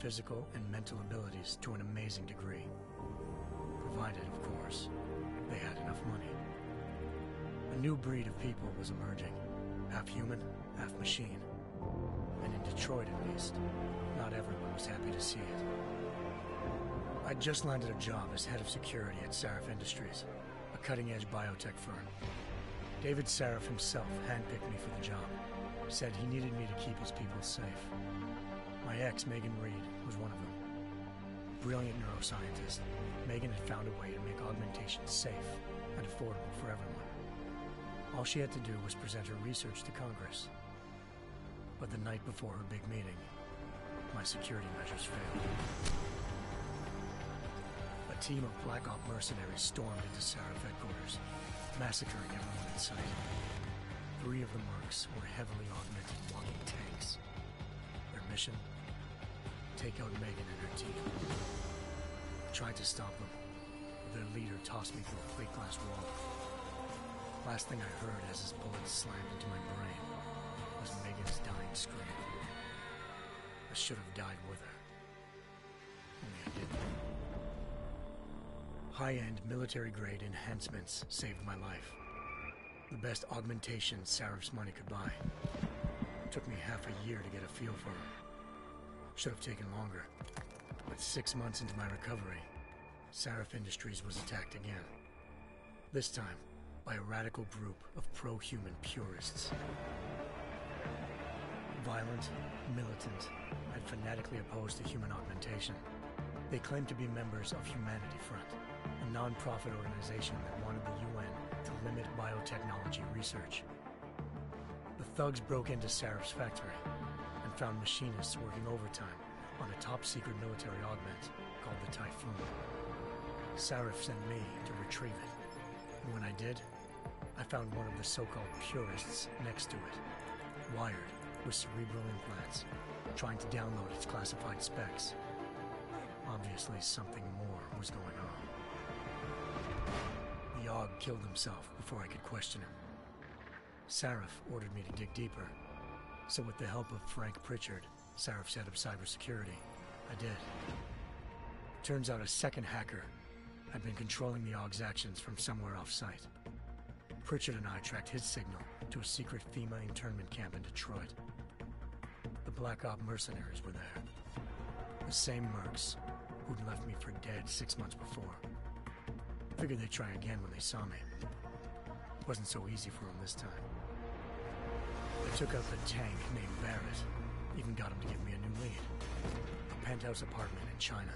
physical and mental abilities to an amazing degree. Provided, of course, they had enough money. A new breed of people was emerging, half human, half machine. And in Detroit, at least, not everyone was happy to see it. I'd just landed a job as head of security at Sarif Industries, a cutting-edge biotech firm. David Sarif himself handpicked me for the job, said he needed me to keep his people safe. My ex, Megan Reed, was one of them. Brilliant neuroscientist, Megan had found a way to make augmentation safe and affordable for everyone. All she had to do was present her research to Congress. But the night before her big meeting, my security measures failed. A team of Black Op mercenaries stormed into Sarif headquarters, massacring everyone in sight. 3 of the mercs were heavily augmented walking tanks. Their mission? Take out Megan and her team. I tried to stop them, but their leader tossed me through a plate glass wall. Last thing I heard as his bullets slammed into my brain was Megan's dying scream. I should have died with her. Only I didn't. High-end military-grade enhancements saved my life. The best augmentation Sarif's money could buy. It took me half a year to get a feel for her. Should have taken longer. But 6 months into my recovery, Sarif Industries was attacked again. This time, by a radical group of pro-human purists. Violent, militant, and fanatically opposed to human augmentation. They claimed to be members of Humanity Front, a non-profit organization that wanted the UN to limit biotechnology research. The thugs broke into Sarif's factory and found machinists working overtime on a top-secret military augment called the Typhoon. Sarif sent me to retrieve it, and when I did, I found one of the so-called purists next to it, wired with cerebral implants, trying to download its classified specs. Obviously, something more was going on. The Aug killed himself before I could question him. Sarif ordered me to dig deeper, so with the help of Frank Pritchard, Sarif's head of cybersecurity, I did. Turns out a second hacker had been controlling the Aug's actions from somewhere off-site. Pritchard and I tracked his signal to a secret FEMA internment camp in Detroit. The Black Op mercenaries were there. The same mercs who'd left me for dead 6 months before. Figured they'd try again when they saw me. Wasn't so easy for them this time. I took out the tank named Barrett, even got him to give me a new lead. A penthouse apartment in China.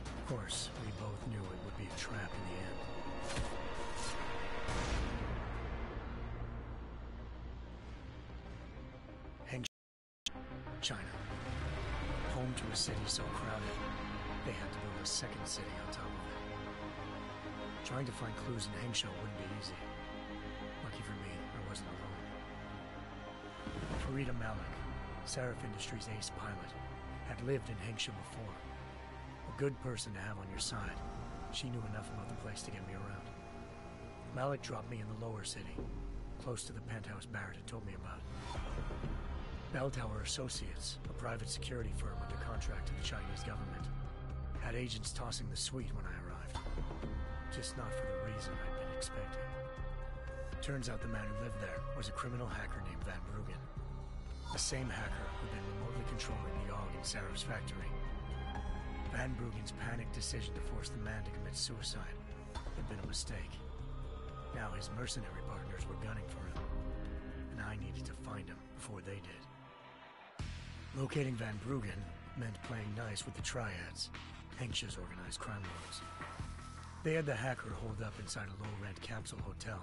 Of course, we both knew it would be a trap in the end. China, home to a city so crowded, they had to build a second city on top of it. Trying to find clues in Hangzhou wouldn't be easy. Lucky for me, I wasn't alone. Farida Malik, Sarif Industries' ace pilot, had lived in Hangzhou before. A good person to have on your side. She knew enough about the place to get me around. Malik dropped me in the lower city, close to the penthouse Barrett had told me about. Bell Tower Associates, a private security firm under contract to the Chinese government, had agents tossing the suite when I arrived. Just not for the reason I'd been expecting. Turns out the man who lived there was a criminal hacker named Van Bruggen. The same hacker who'd been remotely controlling the Aug in Sarif's factory. Van Bruggen's panicked decision to force the man to commit suicide had been a mistake. Now his mercenary partners were gunning for him, and I needed to find him before they did. Locating Van Bruggen meant playing nice with the Triads, Hengsh's organized crime lords. They had the hacker holed up inside a low-rent capsule hotel.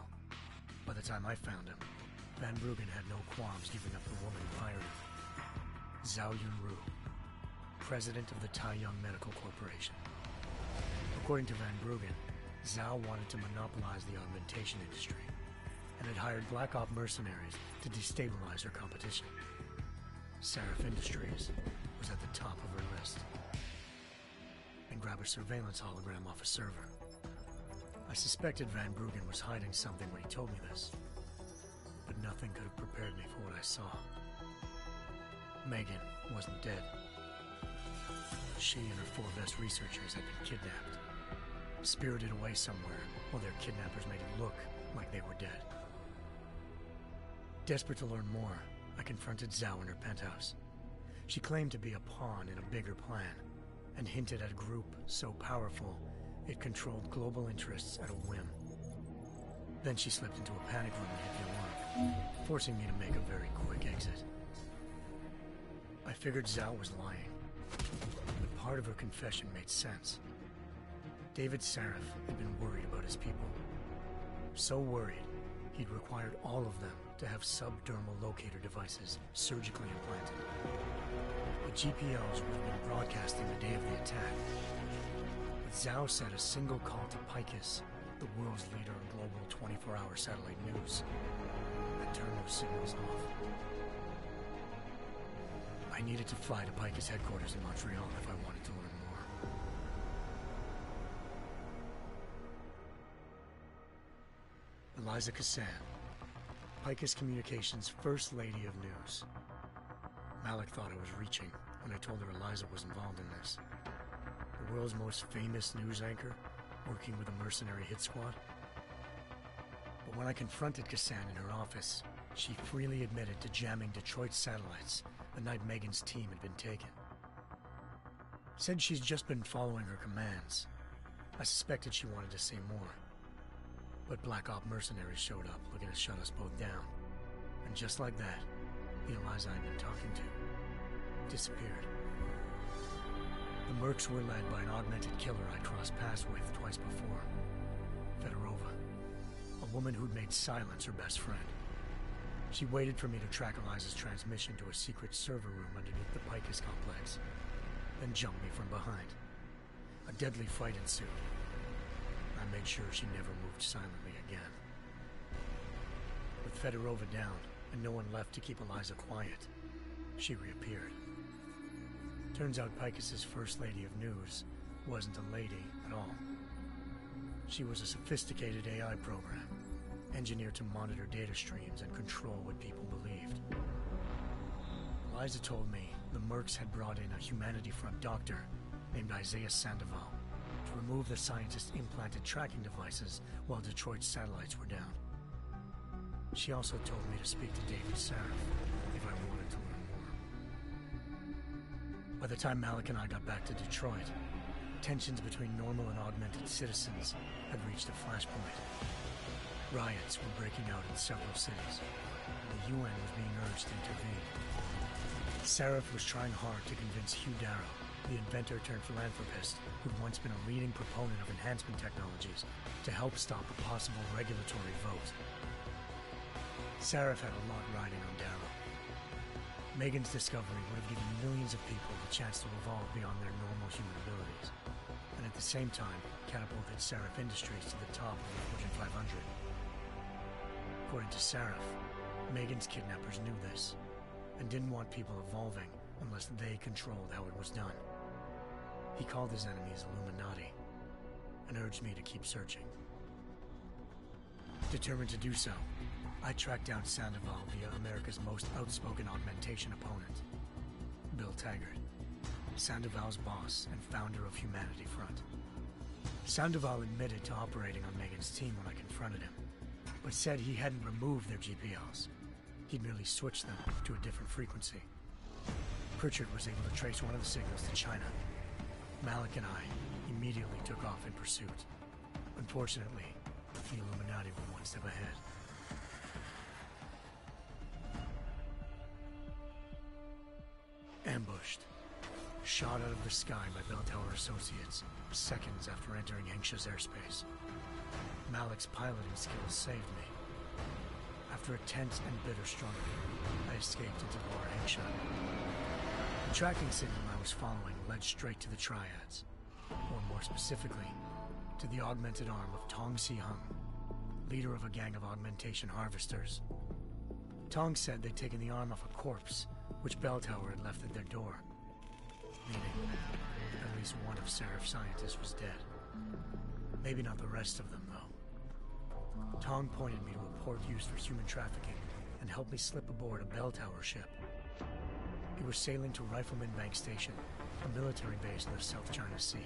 By the time I found him, Van Bruggen had no qualms giving up the woman who hired him. Zhao Yunru, president of the Taiyang Medical Corporation. According to Van Bruggen, Zhao wanted to monopolize the augmentation industry and had hired Black Op mercenaries to destabilize her competition. Sarif Industries was at the top of her list. And grab a surveillance hologram off a server. I suspected Van Bruggen was hiding something when he told me this, but nothing could have prepared me for what I saw. Megan wasn't dead. she and her 4 best researchers had been kidnapped, spirited away somewhere while their kidnappers made it look like they were dead. Desperate to learn more, I confronted Zhao in her penthouse. She claimed to be a pawn in a bigger plan, and hinted at a group so powerful it controlled global interests at a whim. Then she slipped into a panic room and hit the alarm, forcing me to make a very quick exit. I figured Zhao was lying, but part of her confession made sense. David Sarif had been worried about his people. So worried, he'd required all of them to have subdermal locator devices surgically implanted. The GPOs would have been broadcasting the day of the attack. But Zhao said a single call to Picus, the world's leader in global 24-hour satellite news, had turned those signals off. I needed to fly to Picus headquarters in Montreal if I wanted to learn more. Eliza Cassan, Picus Communications' First Lady of News. Malik thought I was reaching when I told her Eliza was involved in this. The world's most famous news anchor, working with a mercenary hit squad. But when I confronted Cassan in her office, she freely admitted to jamming Detroit's satellites the night Megan's team had been taken. Said she's just been following her commands. I suspected she wanted to say more. But Black Op mercenaries showed up looking to shut us both down. And just like that, the Eliza I'd been talking to disappeared. The Mercs were led by an augmented killer I crossed paths with twice before, Fedorova, a woman who'd made silence her best friend. She waited for me to track Eliza's transmission to a secret server room underneath the Picus complex, then jumped me from behind. A deadly fight ensued. I made sure she never moved silently again. With Fedorova down and no one left to keep Eliza quiet, she reappeared. Turns out Picus's First Lady of News wasn't a lady at all. She was a sophisticated AI program, engineered to monitor data streams and control what people believed. Eliza told me the Mercs had brought in a Humanity Front doctor named Isaiah Sandoval to remove the scientist's implanted tracking devices while Detroit's satellites were down. She also told me to speak to David Sarif if I wanted to learn more. By the time Malik and I got back to Detroit, tensions between normal and augmented citizens had reached a flashpoint. Riots were breaking out in several cities, and the UN was being urged to intervene. Sarif was trying hard to convince Hugh Darrow, the inventor-turned-philanthropist who'd once been a leading proponent of enhancement technologies, to help stop a possible regulatory vote. Sarif had a lot riding on Darrow. Megan's discovery would have given millions of people the chance to evolve beyond their normal human abilities, and at the same time catapulted Sarif Industries to the top of the Fortune 500. According to Sarif, Megan's kidnappers knew this, and didn't want people evolving unless they controlled how it was done. He called his enemies Illuminati, and urged me to keep searching. Determined to do so, I tracked down Sandoval via America's most outspoken augmentation opponent, Bill Taggart, Sandoval's boss and founder of Humanity Front. Sandoval admitted to operating on Megan's team when I confronted him, but said he hadn't removed their GPLs. He'd merely switched them to a different frequency. Pritchard was able to trace one of the signals to China. Malik and I immediately took off in pursuit. Unfortunately, the Illuminati were one step ahead. Ambushed. Shot out of the sky by Bell Tower Associates, seconds after entering Hengsha's airspace. Malik's piloting skills saved me. After a tense and bitter struggle, I escaped into Lower Hengsha. The tracking signal I was following led straight to the Triads, or more specifically, to the augmented arm of Tong Si-hung, leader of a gang of augmentation harvesters. Tong said they'd taken the arm off a corpse, which Bell Tower had left at their door, meaning at least one of Sarif's scientists was dead. Maybe not the rest of them, though. Tong pointed me to a port used for human trafficking and helped me slip aboard a Bell Tower ship. It was sailing to Rifleman Bank Station, a military base in the South China Sea.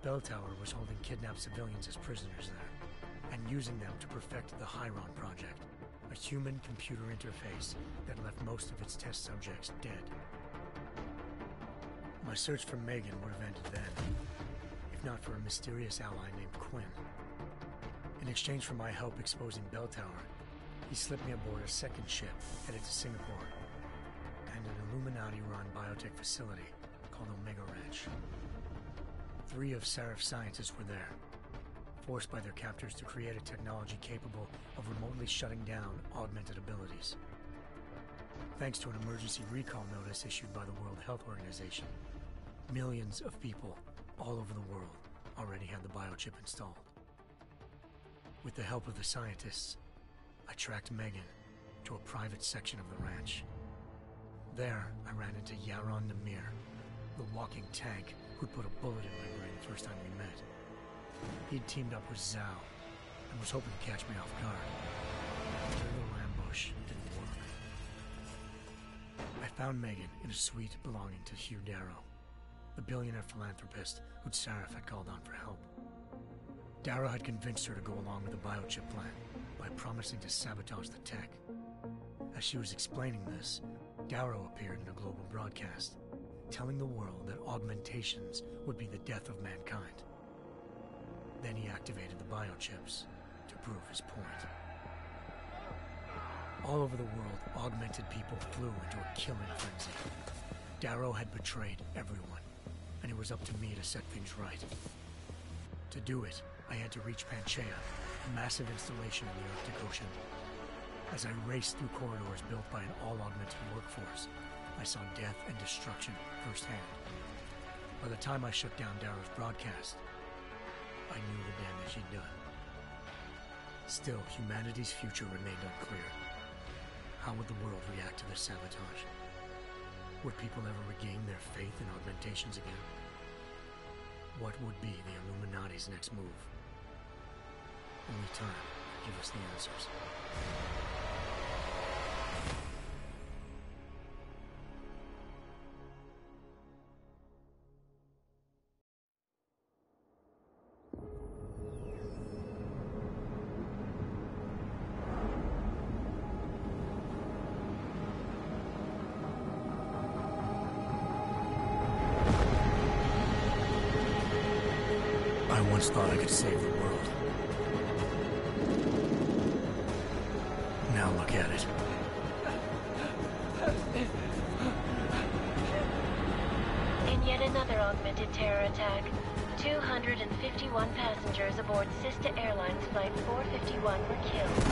Bell Tower was holding kidnapped civilians as prisoners there, and using them to perfect the Chiron Project, a human-computer interface that left most of its test subjects dead. My search for Megan would have ended then, if not for a mysterious ally named Quinn. In exchange for my help exposing Bell Tower, he slipped me aboard a second ship headed to Singapore, and an Illuminati-run biotech facility called Omega Ranch. 3 of Seraph's scientists were there, forced by their captors to create a technology capable of remotely shutting down augmented abilities. Thanks to an emergency recall notice issued by the World Health Organization, millions of people all over the world already had the biochip installed. With the help of the scientists, I tracked Megan to a private section of the ranch. There, I ran into Yaron Namir, the walking tank who'd put a bullet in my brain the first time we met. He'd teamed up with Zhao and was hoping to catch me off guard. Their little ambush didn't work. I found Megan in a suite belonging to Hugh Darrow, the billionaire philanthropist who'd Seraph had called on for help. Darrow had convinced her to go along with the biochip plan by promising to sabotage the tech. As she was explaining this, Darrow appeared in a global broadcast, telling the world that augmentations would be the death of mankind. Then he activated the biochips to prove his point. All over the world, augmented people flew into a killing frenzy. Darrow had betrayed everyone, and it was up to me to set things right. To do it, I had to reach Panchaea, a massive installation in the Arctic Ocean. As I raced through corridors built by an all-augmented workforce, I saw death and destruction firsthand. By the time I shut down Darrow's broadcast, I knew the damage he'd done. Still, humanity's future remained unclear. How would the world react to this sabotage? Would people ever regain their faith in augmentations again? What would be the Illuminati's next move? Only time will give us the answers. I once thought I could save the world. Now look at it. In yet another augmented terror attack, 251 passengers aboard Sister Airlines Flight 451 were killed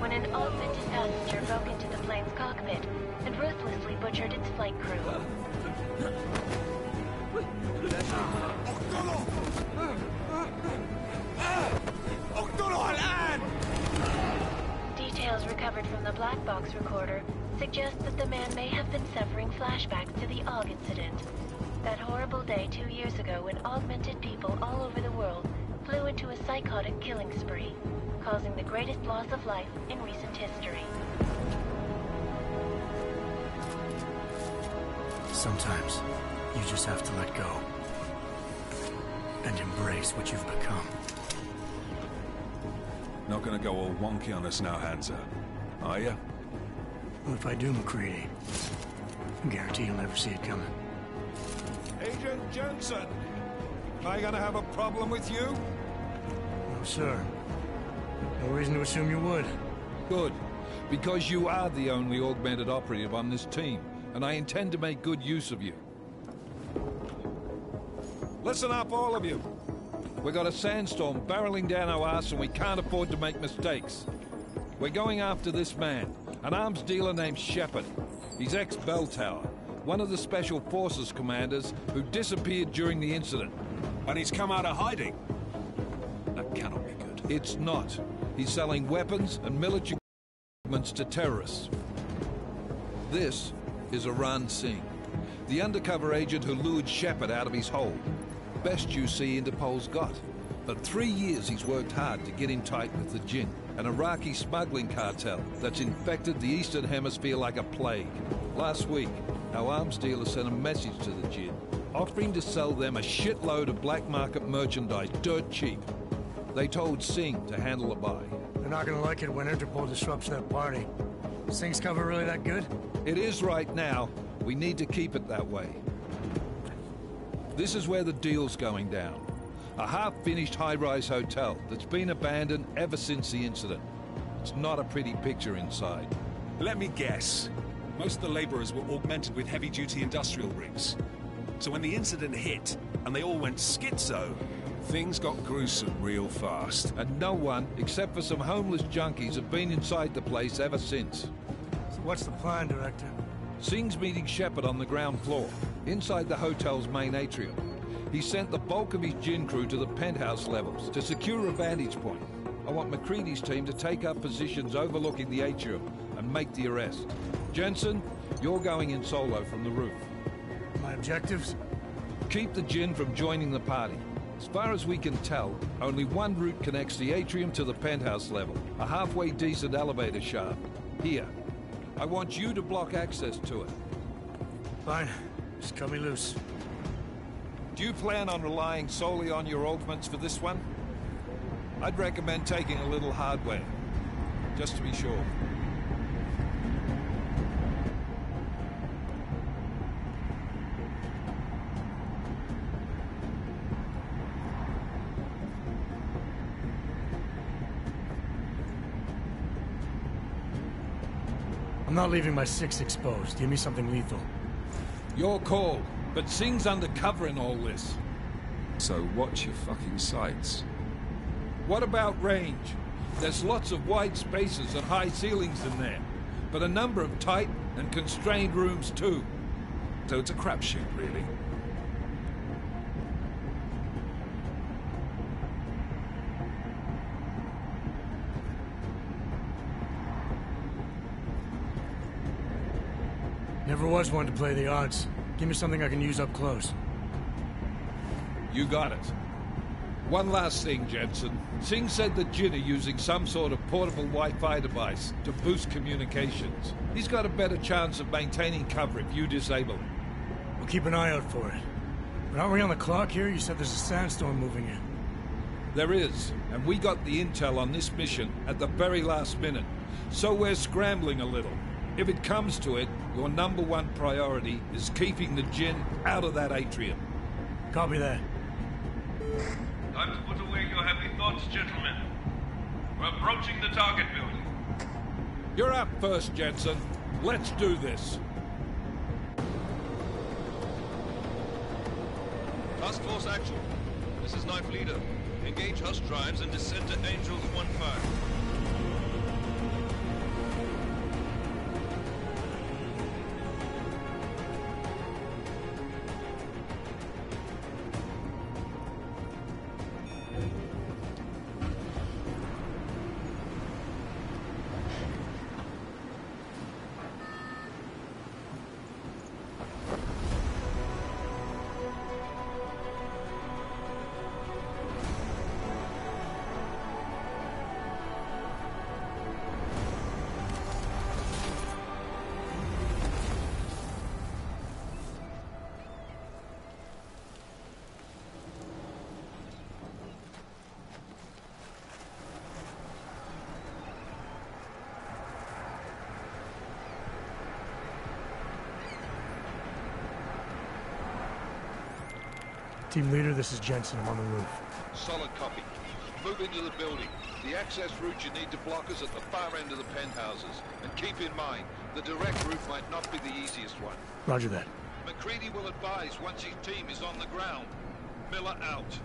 when an augmented passenger broke into the plane's cockpit and ruthlessly butchered its flight crew. Details recovered from the black box recorder suggest that the man may have been suffering flashbacks to the AUG incident. That horrible day 2 years ago when augmented people all over the world flew into a psychotic killing spree, causing the greatest loss of life in recent history. Sometimes, you just have to let go. And embrace what you've become. Not gonna go all wonky on us now, Hansa, are you? Well, if I do, McCready, I guarantee you'll never see it coming. Agent Jensen, am I gonna have a problem with you? No, sir. No reason to assume you would. Good, because you are the only augmented operative on this team, and I intend to make good use of you. Listen up, all of you. We got a sandstorm barreling down our ass and we can't afford to make mistakes. We're going after this man, an arms dealer named Shepard. He's ex-Bell Tower, one of the Special Forces commanders who disappeared during the incident. And he's come out of hiding. That cannot be good. It's not. He's selling weapons and military equipment to terrorists. This is Iran Singh, the undercover agent who lured Shepard out of his hole. Best you see Interpol's got. For 3 years he's worked hard to get in tight with the Jinn, an Iraqi smuggling cartel that's infected the Eastern Hemisphere like a plague. Last week, our arms dealer sent a message to the Jinn, offering to sell them a shitload of black market merchandise dirt cheap. They told Singh to handle the buy. They're not gonna like it when Interpol disrupts their party. Singh's cover really that good? It is right now. We need to keep it that way. This is where the deal's going down. A half-finished high-rise hotel that's been abandoned ever since the incident. It's not a pretty picture inside. Let me guess. Most of the laborers were augmented with heavy-duty industrial rigs. So when the incident hit, and they all went schizo, things got gruesome real fast. And no one, except for some homeless junkies, have been inside the place ever since. So what's the plan, Director? Singh's meeting Shepard on the ground floor, inside the hotel's main atrium. He sent the bulk of his Jinn crew to the penthouse levels to secure a vantage point. I want McCready's team to take up positions overlooking the atrium and make the arrest. Jensen, you're going in solo from the roof. My objectives? Keep the Jinn from joining the party. As far as we can tell, only one route connects the atrium to the penthouse level, a halfway decent elevator shaft. Here. I want you to block access to it. Fine. Just cut me loose. Do you plan on relying solely on your augments for this one? I'd recommend taking a little hardware, just to be sure. I'm not leaving my 6 exposed. Give me something lethal. Your call, but Singh's undercover in all this. So watch your fucking sights. What about range? There's lots of wide spaces and high ceilings in there, but a number of tight and constrained rooms too. So it's a crapshoot, really. Never was one to play the odds. Give me something I can use up close. You got it. One last thing, Jensen. Singh said the Jinn are using some sort of portable Wi-Fi device to boost communications. He's got a better chance of maintaining cover if you disable it. We'll keep an eye out for it. But aren't we on the clock here? You said there's a sandstorm moving in. There is, and we got the intel on this mission at the very last minute. So we're scrambling a little. If it comes to it, your #1 priority is keeping the Jinn out of that atrium. Copy that. Time to put away your heavy thoughts, gentlemen. We're approaching the target building. You're up first, Jensen. Let's do this. Task Force action. This is Knife Leader. Engage Hush drives and descend to Angels 1-5. Team leader, this is Jensen. I'm on the roof. Solid copy. Move into the building. The access route you need to block is at the far end of the penthouses. And keep in mind, the direct route might not be the easiest one. Roger that. McCready will advise once his team is on the ground. Miller out.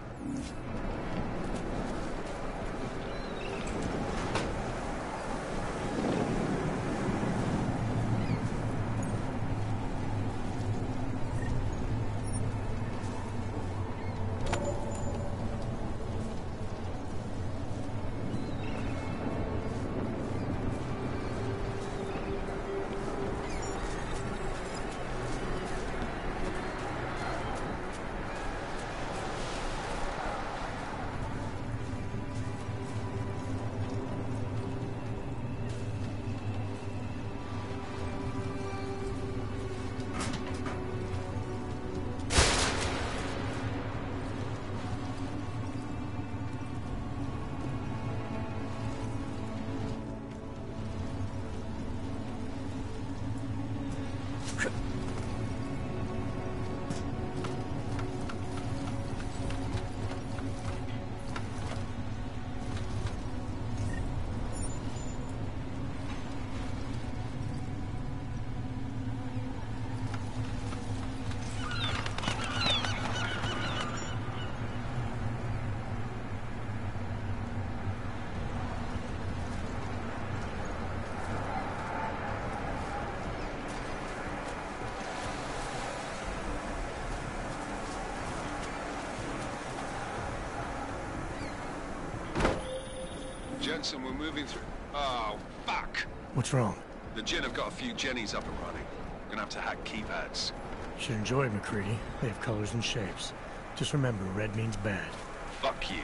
Jensen, we're moving through... Oh, fuck! What's wrong? The Jinn have got a few Jennies up and running. Gonna have to hack keypads. Should enjoy it, McCready. They have colors and shapes. Just remember, red means bad. Fuck you.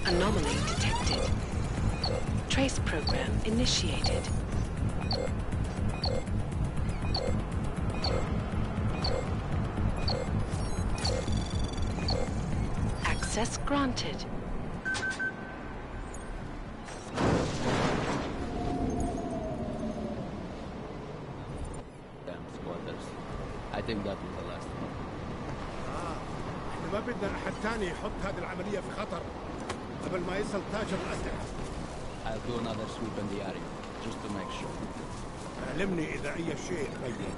Anomaly detected. Trace program initiated. Access granted. Damn squatters. I think that was the last one. احنا ما بدنا احد تاني يحط هذه العملية في خطر قبل ما يصل تاجر الأسلحة. I'll do another sweep in the area, just to make sure. علمني إذا أي شيء تغير.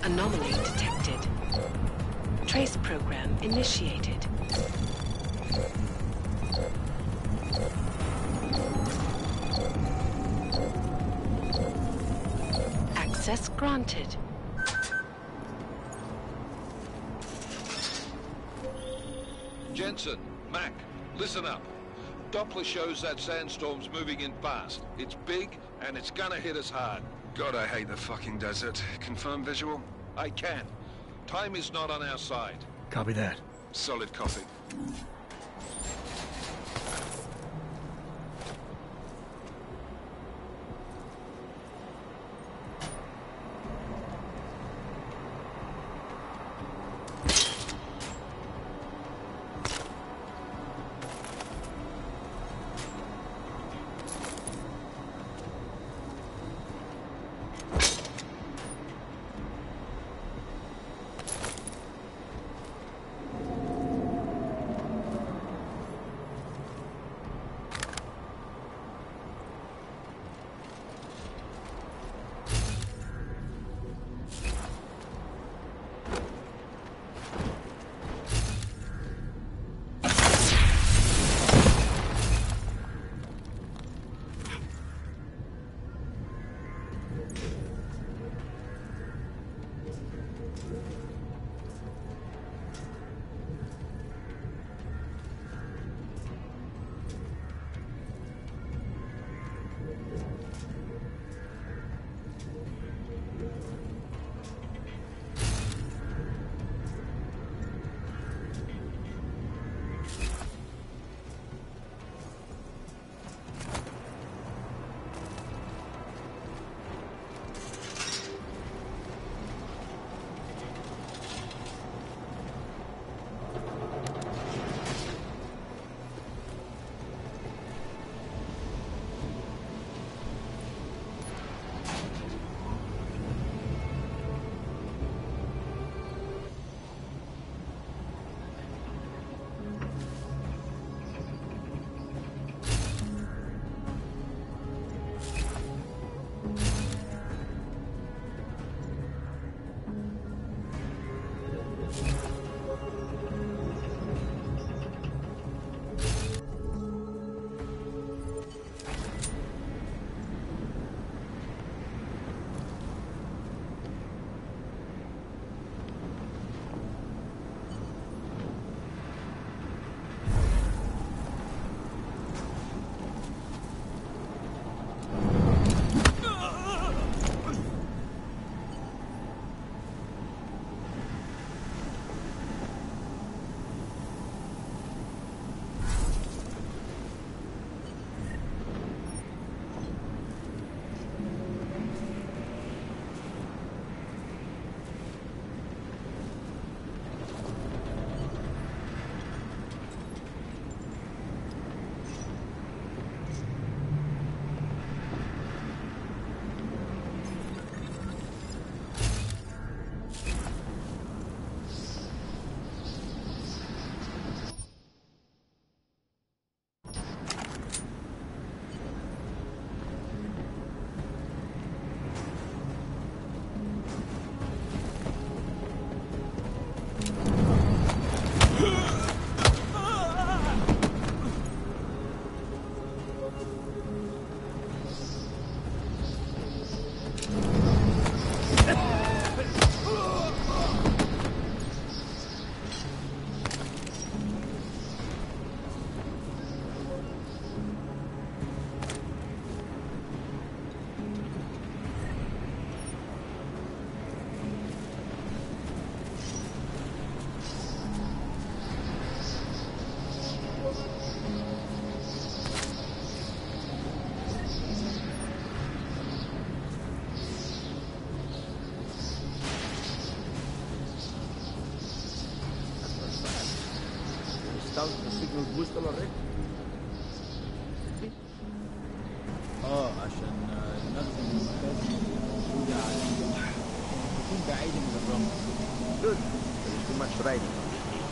Anomaly detected. Trace program initiated. Access granted. Jensen, Mac, listen up. Doppler shows that sandstorm's moving in fast. It's big, and it's gonna hit us hard. God, I hate the fucking desert. Confirm visual? I can. Time is not on our side. Copy that. Solid copy. installed the signal booster already? عشان نخدم المكاسب الموجودة على تكون بعيدة من الرمل. Good. There's too much riding on this deal.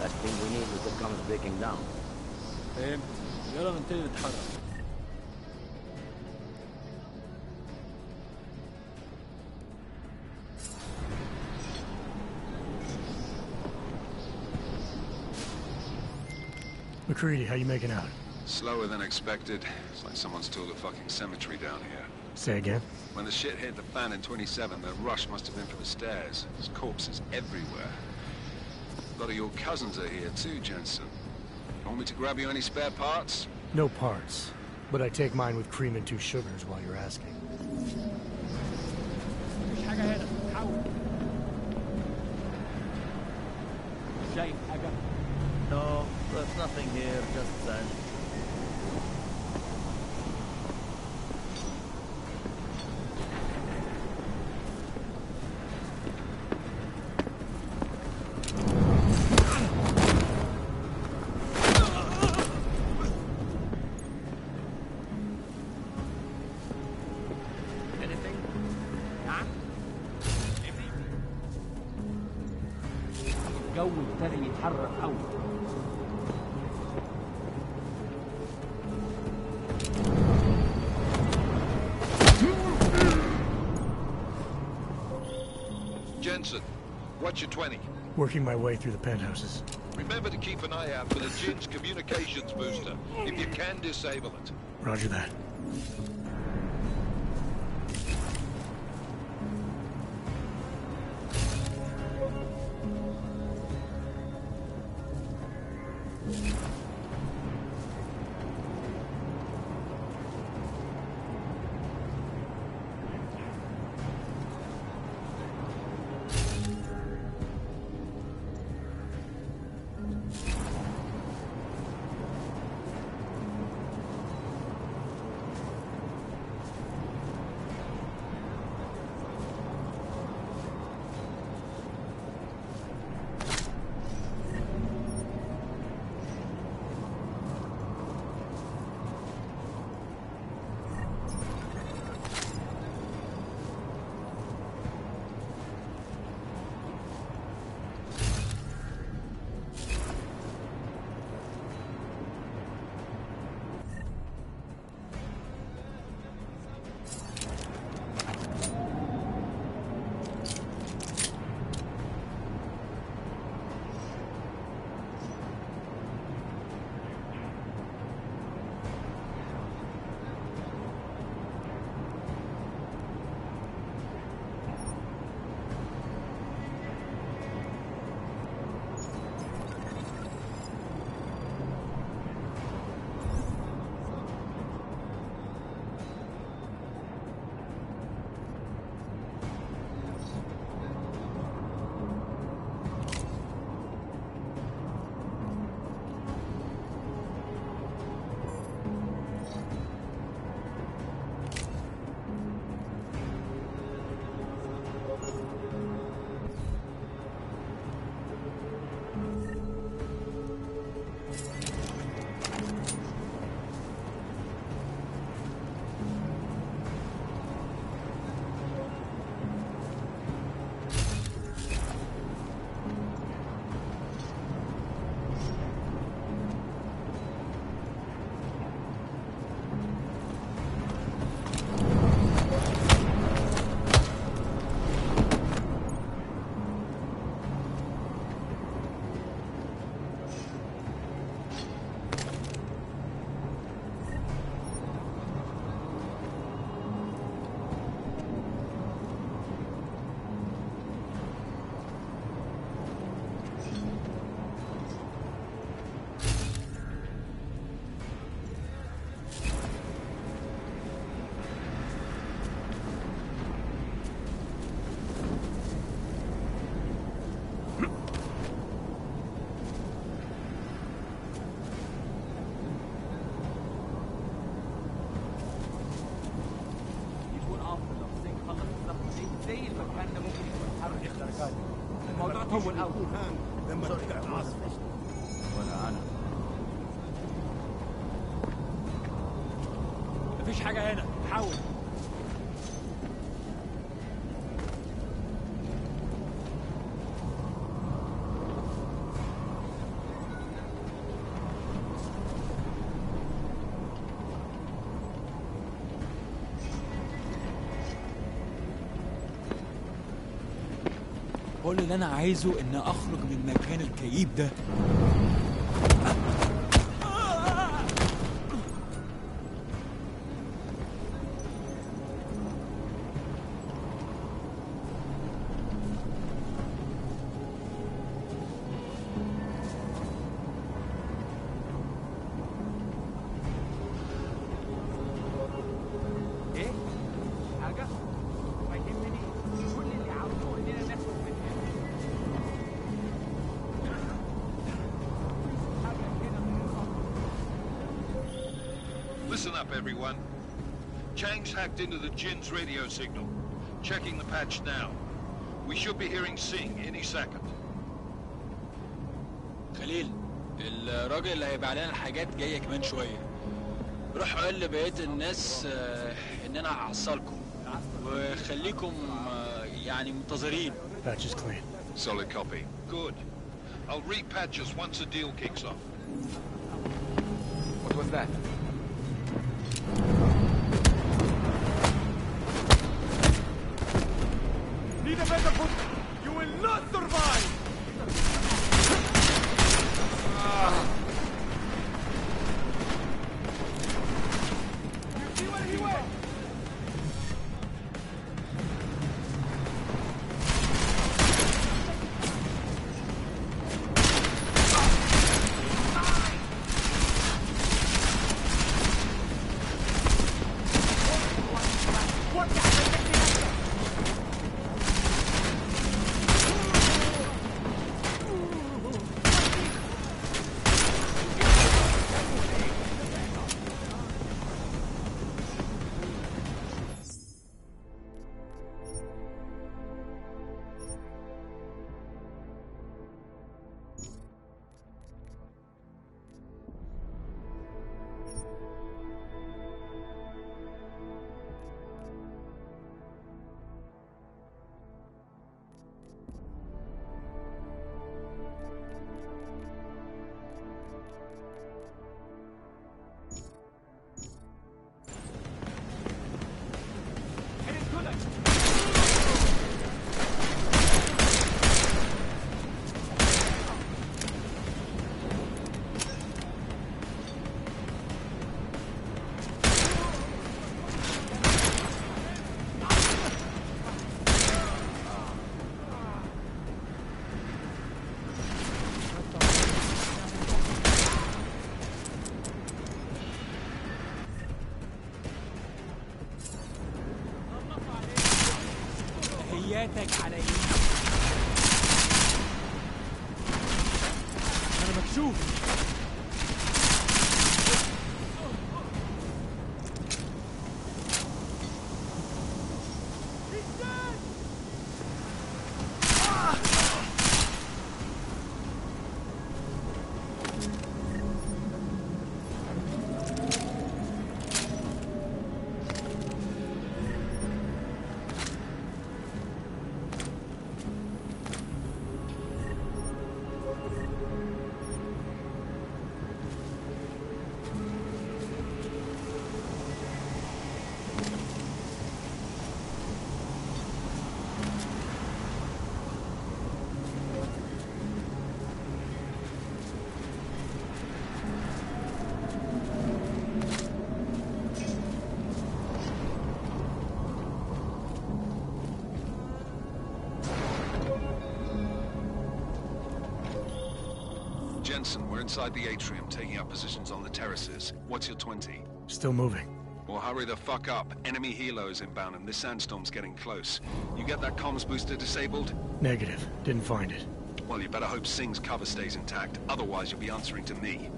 Last thing we need is the guns breaking down. فهمت. يلا نبتدي نتحرك. McCready, how you making out? Slower than expected. It's like someone's tilled a fucking cemetery down here. Say again? When the shit hit the fan in 27, the rush must have been for the stairs. There's corpses everywhere. A lot of your cousins are here too, Jensen. You want me to grab you any spare parts? No parts. But I take mine with cream and 2 sugars while you're asking. مش حاجة هنا. حاول. شايف حاجة؟ No, there's nothing here, just sand. Anything? نعم. الجو ابتدى يتحرك قوي. Jensen, what's your 20? Working my way through the penthouses. Remember to keep an eye out for the Jin's communications booster. If you can, disable it. Roger that. الموضوع طول قوي. لما تطلع العاصفة ولا أنا. مفيش حاجة هنا، حاول. كل اللي أنا عايزه إن أخرج من المكان الكئيب ده. Listen up, everyone. Chang's hacked into the Jin's radio signal. Checking the patch now. We should be hearing Sing any second. خليل، الراجل اللي هيبيع لنا الحاجات جاية كمان شوية. روح قول لبقية الناس إن أنا هحصلكم. وخليكم يعني منتظرين. Patch is clean. Solid copy. Good. I'll repatch us once the deal kicks off. What was that? Need a better foot. You will not survive. You see where he went? تحياتك على يمين. أنا مكشوف. Jensen, we're inside the atrium, taking up positions on the terraces. What's your 20? Still moving. Well, hurry the fuck up. Enemy helos inbound and this sandstorm's getting close. You get that comms booster disabled? Negative. Didn't find it. Well, you better hope Singh's cover stays intact. Otherwise, you'll be answering to me.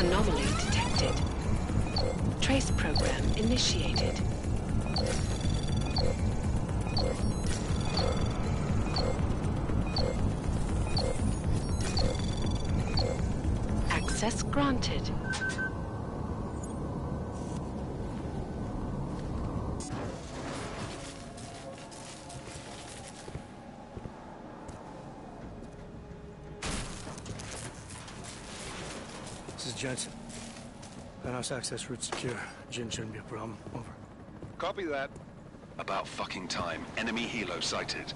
Anomaly detected. Trace program initiated. Access granted. This is Jensen. Penthouse access route secure. Jin shouldn't be a problem. Over. Copy that. About fucking time. Enemy helo sighted.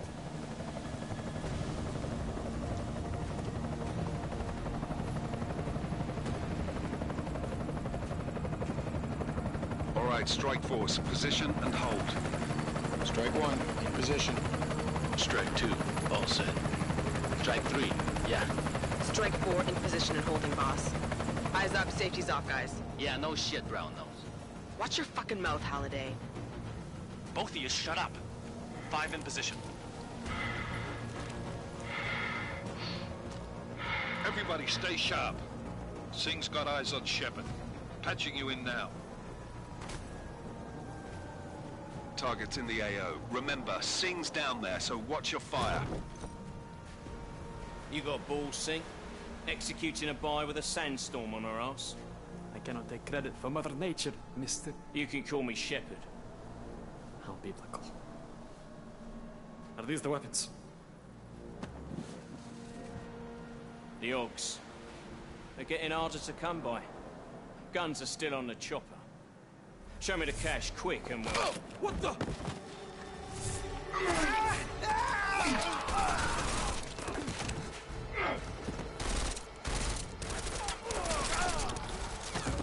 All right, strike force. Position and hold. Strike 1, in position. Strike 2, all set. Strike 3, yeah. Strike 4, in position and holding, boss. Eyes up, safety's off, guys. Yeah, no shit, brown nose. Watch your fucking mouth, Halliday. Both of you shut up. 5 in position. Everybody stay sharp. Singh's got eyes on Shepard. Patching you in now. Target's in the AO. Remember, Singh's down there, so watch your fire. You got balls, Singh? Executing a buy with a sandstorm on our ass? I cannot take credit for Mother Nature, mister. You can call me Shepard. How biblical. Are these the weapons? The Ogs. They're getting harder to come by. Guns are still on the chopper. Show me the cash, quick, and we'll... Oh, what the?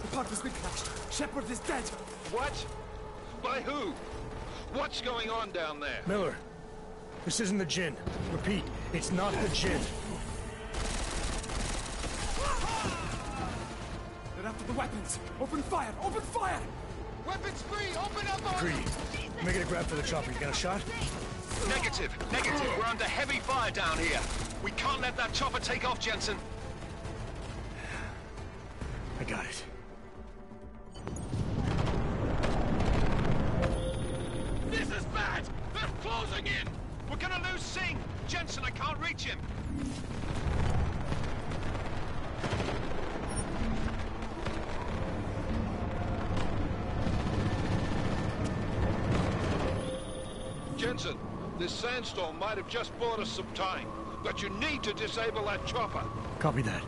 The park has been crashed. Shepard is dead. What? By who? What's going on down there? Miller, this isn't the Jinn. Repeat, it's not the Jinn. They're after the weapons. Open fire! Open fire! Weapons free! Open up on... Greedy, making a grab for the chopper. You got a shot? Negative. We're under heavy fire down here. We can't let that chopper take off, Jensen. I got it. This is bad! They're closing in! We're gonna lose Singh! Jensen, I can't reach him! Jensen, this sandstorm might have just bought us some time, but you need to disable that chopper. Copy that.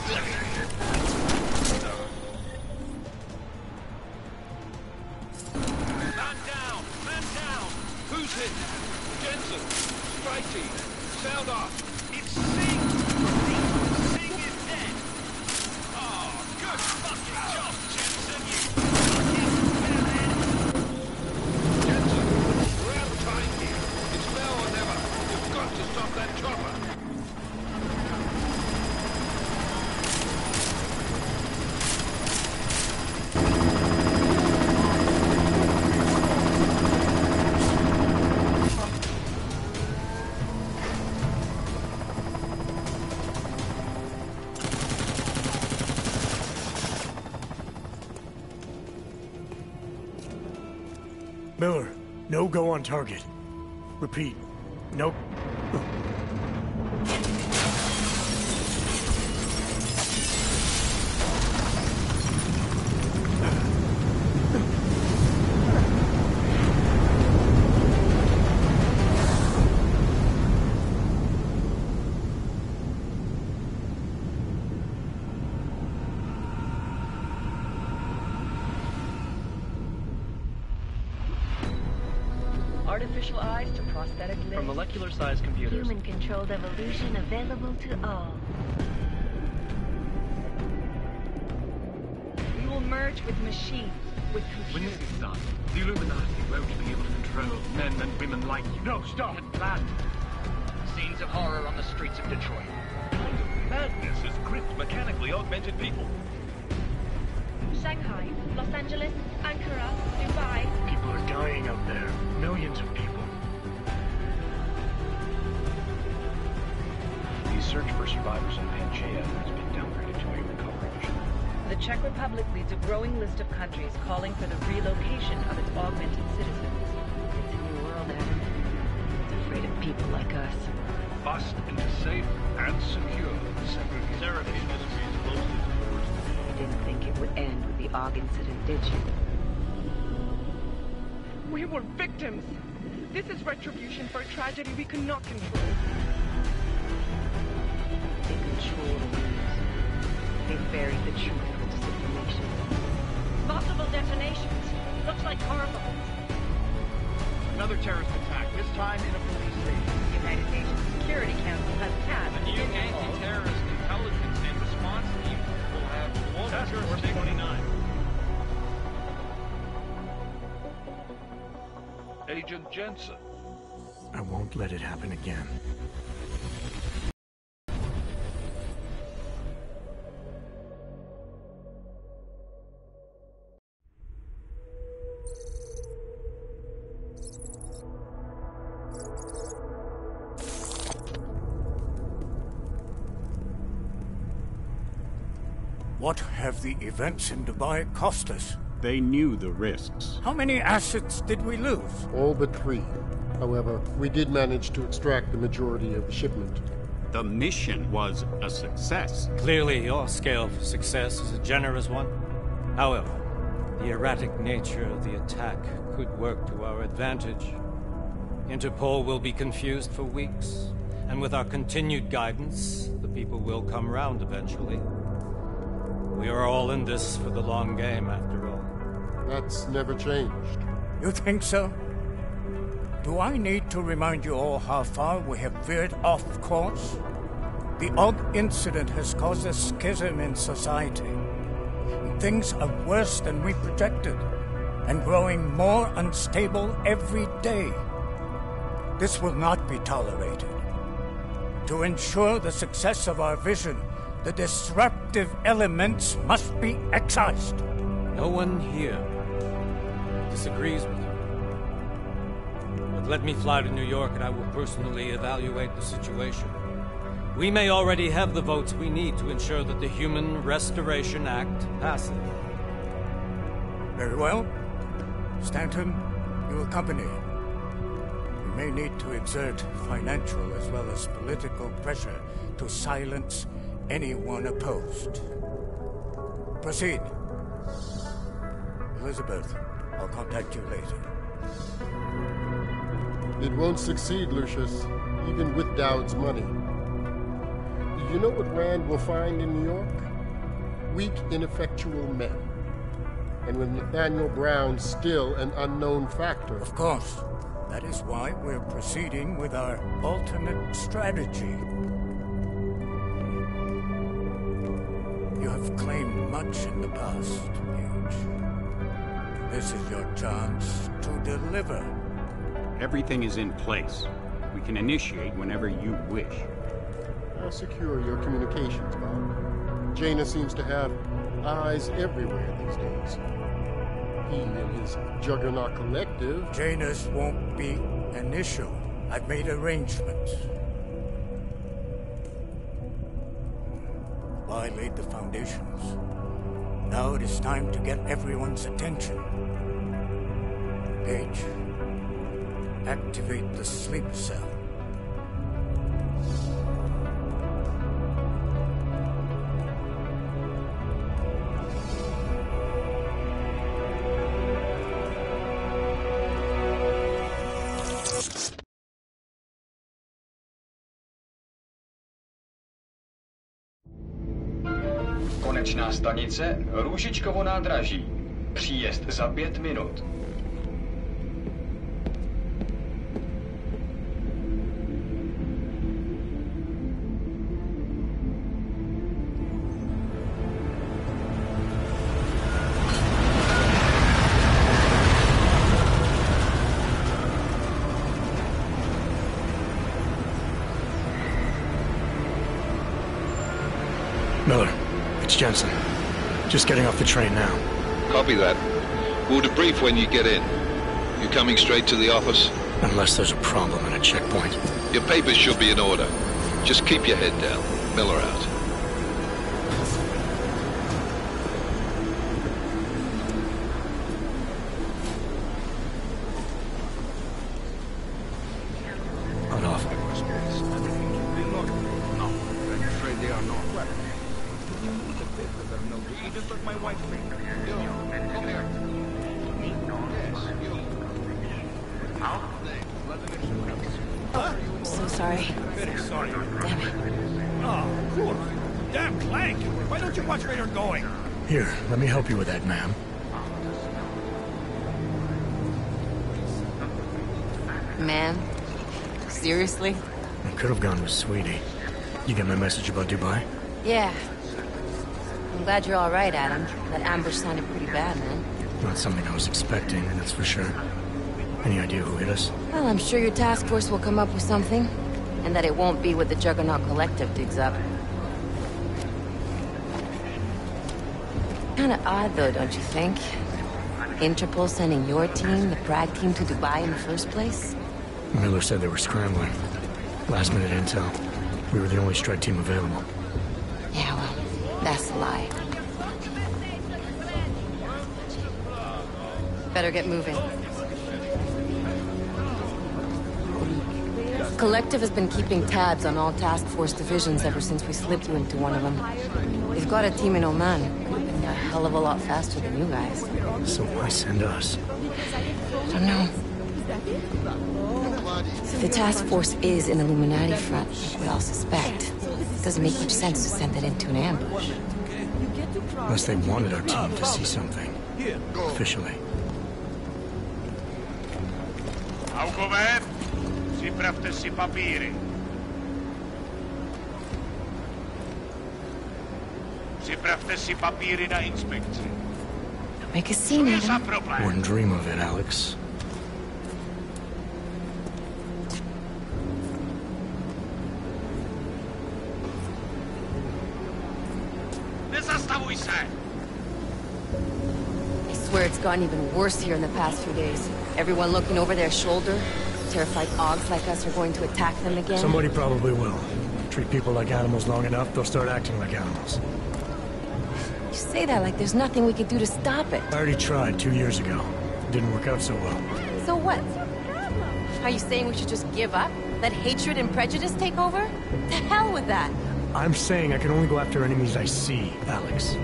Man down! Man down! Who's hit? Jensen! Strike team! Sound off! It's Singh! Repeat, Singh is dead! Oh, good fucking job, Jensen, you fucking bellend! Jensen, we're out of time here. It's now or never. You've got to stop that chopper. Miller, no go on target. Repeat, no. Artificial eyes to prosthetic limbs. From molecular-sized computers. Human-controlled evolution available to all. We will merge with machines, with When computers. this is done, the Illuminati won't be able to control men and women like you. No, stop! Plan. Scenes of horror on the streets of Detroit. Madness has gripped mechanically augmented people. Shanghai, Los Angeles, Ankara, Dubai. People are dying out there. Millions of people. The search for survivors in Pangaea has been downgraded to a recovery mission. The Czech Republic leads a growing list of countries calling for the relocation of its augmented citizens. It's a new world, Adam. It's afraid of people like us. Bust into safe and secure Seraph Industries closed its doors today. You didn't think it would end with the AUG incident, did you? We were victims. This is retribution for a tragedy we could not control. They control the news. They buried the truth with disinformation. Multiple detonations. Looks like horrible. Another terrorist attack, this time in a police station. The United Nations Security Council has passed The new anti-terrorist intelligence and response team will have global jurisdiction. 29. Agent Jensen. I won't let it happen again. What have the events in Dubai cost us? They knew the risks. How many assets did we lose? All but 3. However, we did manage to extract the majority of the shipment. The mission was a success. Clearly, your scale for success is a generous one. However, the erratic nature of the attack could work to our advantage. Interpol will be confused for weeks, and with our continued guidance, the people will come round eventually. We are all in this for the long game, after all. That's never changed. You think so? Do I need to remind you all how far we have veered off course? The AUG incident has caused a schism in society. Things are worse than we projected, and growing more unstable every day. This will not be tolerated. To ensure the success of our vision, the disruptive elements must be excised. No one here disagrees with you. But let me fly to New York and I will personally evaluate the situation. We may already have the votes we need to ensure that the Human Restoration Act passes. Very well. Stanton, you accompany. We may need to exert financial as well as political pressure to silence anyone opposed. Proceed. Elizabeth, I'll contact you later. It won't succeed, Lucius, even with Dowd's money. You know what Rand will find in New York? Weak, ineffectual men. And with Nathaniel Brown still an unknown factor. Of course. That is why we're proceeding with our alternate strategy. You have claimed much in the past, Page. This is your chance to deliver. Everything is in place. We can initiate whenever you wish. I'll secure your communications, Bob. Jaina seems to have eyes everywhere these days. He and his Juggernaut Collective... Janus won't be an issue. I've made arrangements. I laid the foundations. Now it is time to get everyone's attention. Page, activate the sleep cell. Konečná stanice Růžičkovo nádraží. Příjezd za 5 minut. Miller, it's Jensen. Just getting off the train now. Copy that. We'll debrief when you get in. You coming straight to the office? Unless there's a problem at a checkpoint. Your papers should be in order. Just keep your head down. Miller out. On off. Just let my wife think. Yo, come here. I'm so sorry. Very sorry. Damn it. Oh, cool. Damn Clank. Why don't you watch where you're going? Here, let me help you with that, ma'am. Man? Seriously? I could have gone with Sweetie. You get my message about Dubai? Yeah. I'm glad you're all right, Adam. That ambush sounded pretty bad, man. Not something I was expecting, that's for sure. Any idea who hit us? Well, I'm sure your task force will come up with something. And that it won't be what the Juggernaut Collective digs up. Kinda odd, though, don't you think? Interpol sending your team, the Prague team, to Dubai in the first place? Miller said they were scrambling. Last minute intel. We were the only strike team available. Yeah, well, that's a lie. Better get moving. Collective has been keeping tabs on all task force divisions ever since we slipped you into one of them. We've got a team in Oman. Could have been a hell of a lot faster than you guys. So why send us? I don't know. If the task force is an Illuminati front, like we all suspect, it doesn't make much sense to send it into an ambush. Unless they wanted our team to see something. Officially. Alcover, připravte si papíry. Připravte si papíry na inspekci. Don't make a scene, Adam. Wouldn't dream of it, Alex. Nezastavuj se! I swear it's gotten even worse here in the past few days. Everyone looking over their shoulder. Terrified Augs like us are going to attack them again. Somebody probably will. Treat people like animals long enough, they'll start acting like animals. You say that like there's nothing we could do to stop it. I already tried 2 years ago. It didn't work out so well. So what? Are you saying we should just give up? Let hatred and prejudice take over? To hell with that! I'm saying I can only go after enemies I see, Alex.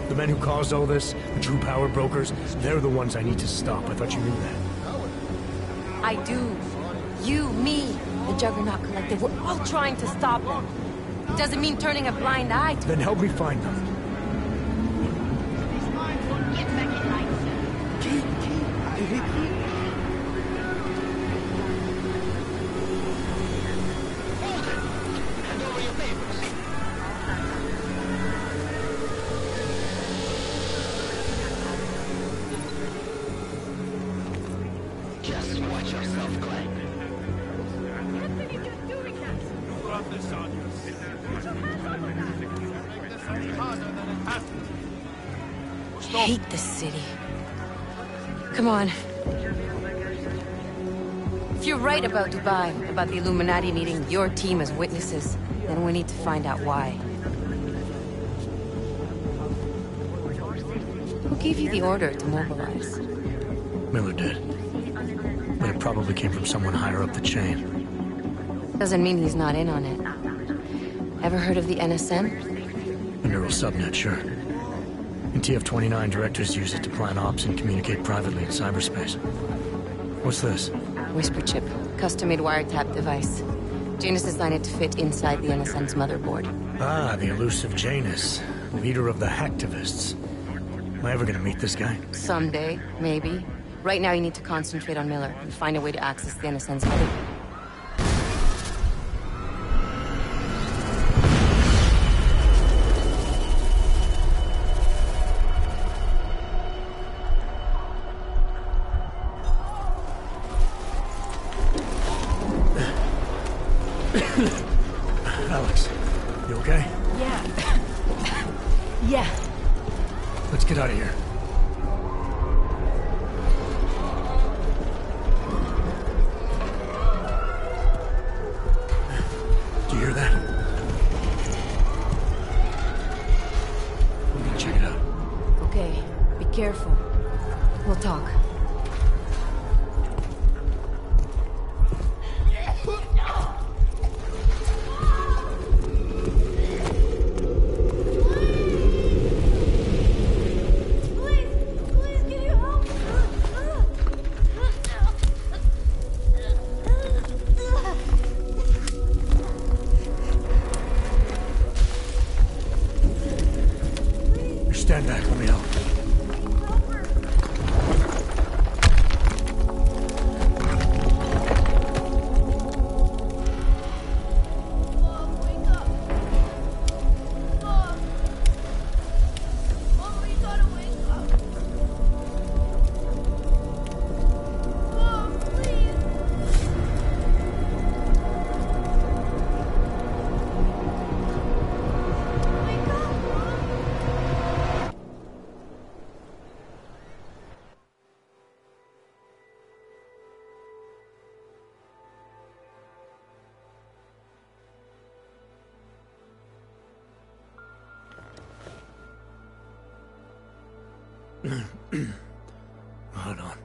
The men who caused all this, the true power brokers, they're the ones I need to stop. I thought you knew that. I do. You, me, the Juggernaut Collective, we're all trying to stop them. doesn't mean turning a blind eye to... Then help me find them. Just watch yourself, Glenn. I hate this city. Come on. If you're right about Dubai, about the Illuminati needing your team as witnesses, then we need to find out why. Who gave you the order to mobilize? Miller did. But it probably came from someone higher up the chain. Doesn't mean he's not in on it. Ever heard of the NSM? A neural subnet, sure. In TF-29, directors use it to plan ops and communicate privately in cyberspace. What's this? Whisper chip. Custom-made wiretap device. Janus designed it to fit inside the NSM's motherboard. Ah, the elusive Janus. Leader of the hacktivists. Am I ever gonna meet this guy? Someday, maybe. Right now you need to concentrate on Miller and find a way to access the NSM's motherboard. Alex, you okay? Yeah. Yeah. Let's get out of here. Do you hear that? I'm gonna check it out. Okay, be careful. We'll talk. Stand back, let me help. Hold on.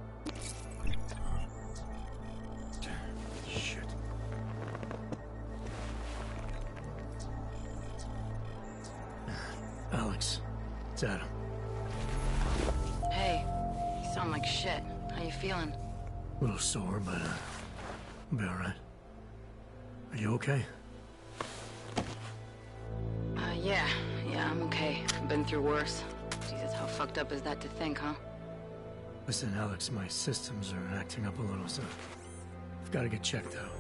Shit. Alex, it's Adam. Hey, you sound like shit. How you feeling? A little sore, but I'll be alright. Are you okay? Yeah, I'm okay. I've been through worse. Jesus, how fucked up is that to think, huh? Listen, Alex, my systems are acting up a little, so I've got to get checked out.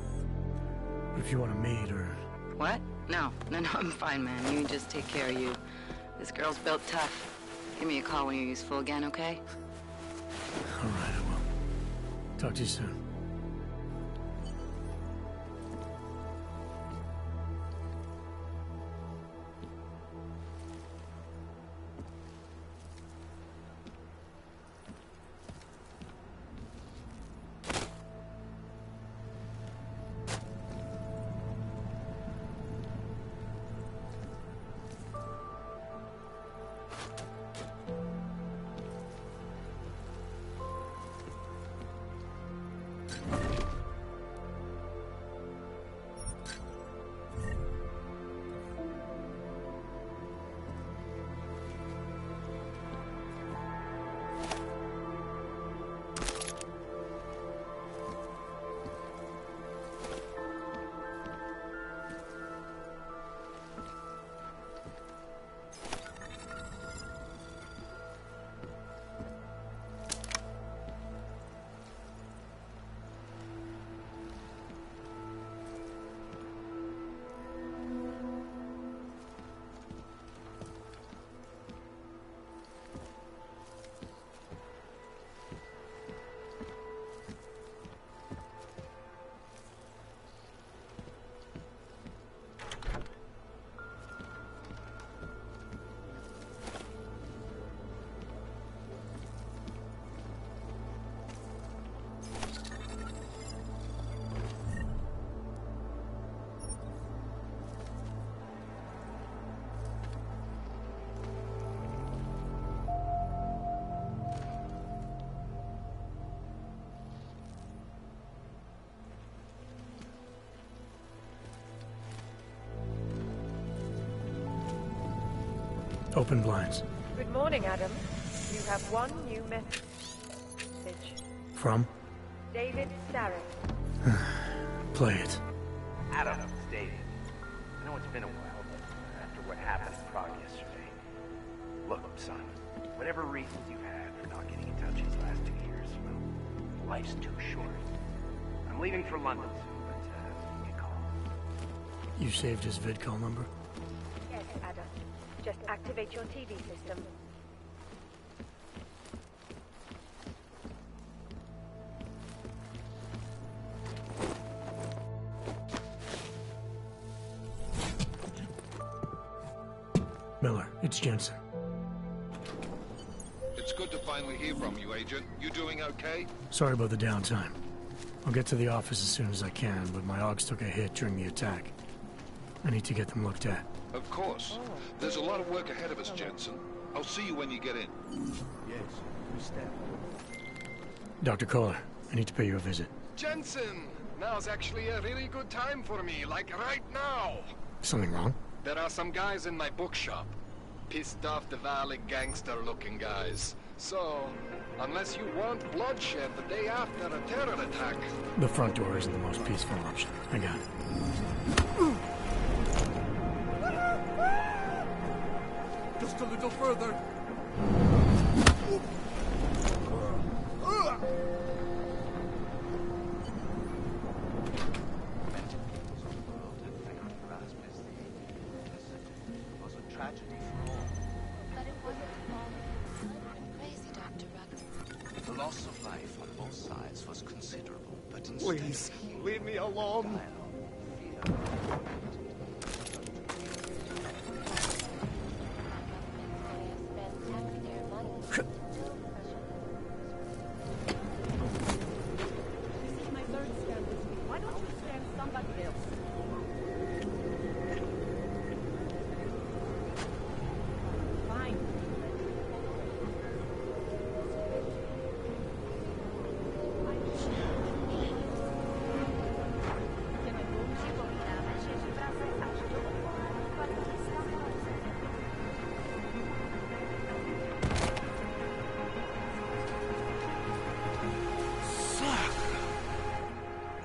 But if you want to meet or... What? No, I'm fine, man. You just take care of you. This girl's built tough. Give me a call when you're useful again, okay? Alright, I will. Talk to you soon. Open blinds. Good morning, Adam. You have one new message. From? David Starrett. Play it. Adam, it's David. I know it's been a while, but after what happened in Prague yesterday... Look, son, whatever reasons you had for not getting in touch these last 2 years, well, life's too short. I'm leaving for London soon, but give me a call. You saved his vidcall number? Yes, Adam. Just activate your TV system. Miller, it's Jensen. It's good to finally hear from you, Agent. You doing okay? Sorry about the downtime. I'll get to the office as soon as I can, but my Augs took a hit during the attack. I need to get them looked at. Of course. There's a lot of work ahead of us, Jensen. I'll see you when you get in. Yes, we step. Dr. Kohler, I need to pay you a visit. Jensen! Now's actually a really good time for me, like right now! Something wrong? There are some guys in my bookshop. Pissed off the Valley gangster-looking guys. So, unless you want bloodshed the day after a terror attack... The front door isn't the most peaceful option. I got it. Just a little further. The loss of life on both sides was considerable, but instead... Please, leave me alone.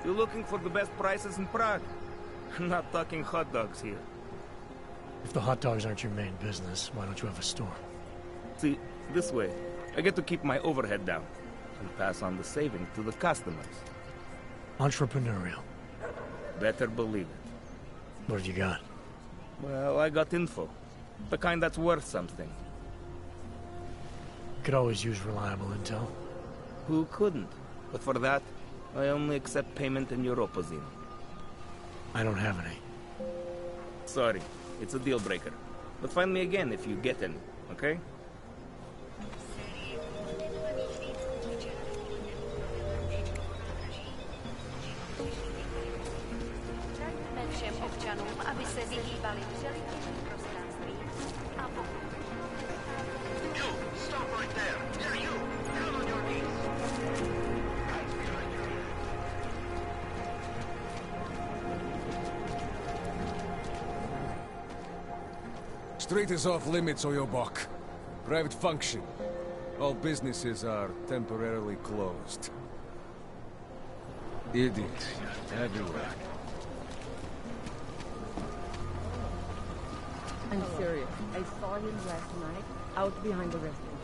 You're looking for the best prices in Prague. Not talking hot dogs here. If the hot dogs aren't your main business, why don't you have a store? See, this way, I get to keep my overhead down and pass on the savings to the customers. Entrepreneurial. Better believe it. What have you got? Well, I got info. The kind that's worth something. Could always use reliable intel. Who couldn't? But for that, I only accept payment in Europozine. I don't have any. Sorry, it's a deal breaker. But find me again if you get any, okay? Všem občanům, aby se vyhýbali přeličným prostranství a pokud... You! Stop right there! Yeah, you! Down on your knees! Street is off limits, Oyobok. Private function. All businesses are temporarily closed. Idiots everywhere. I'm serious. I saw him last night, out behind the restaurant.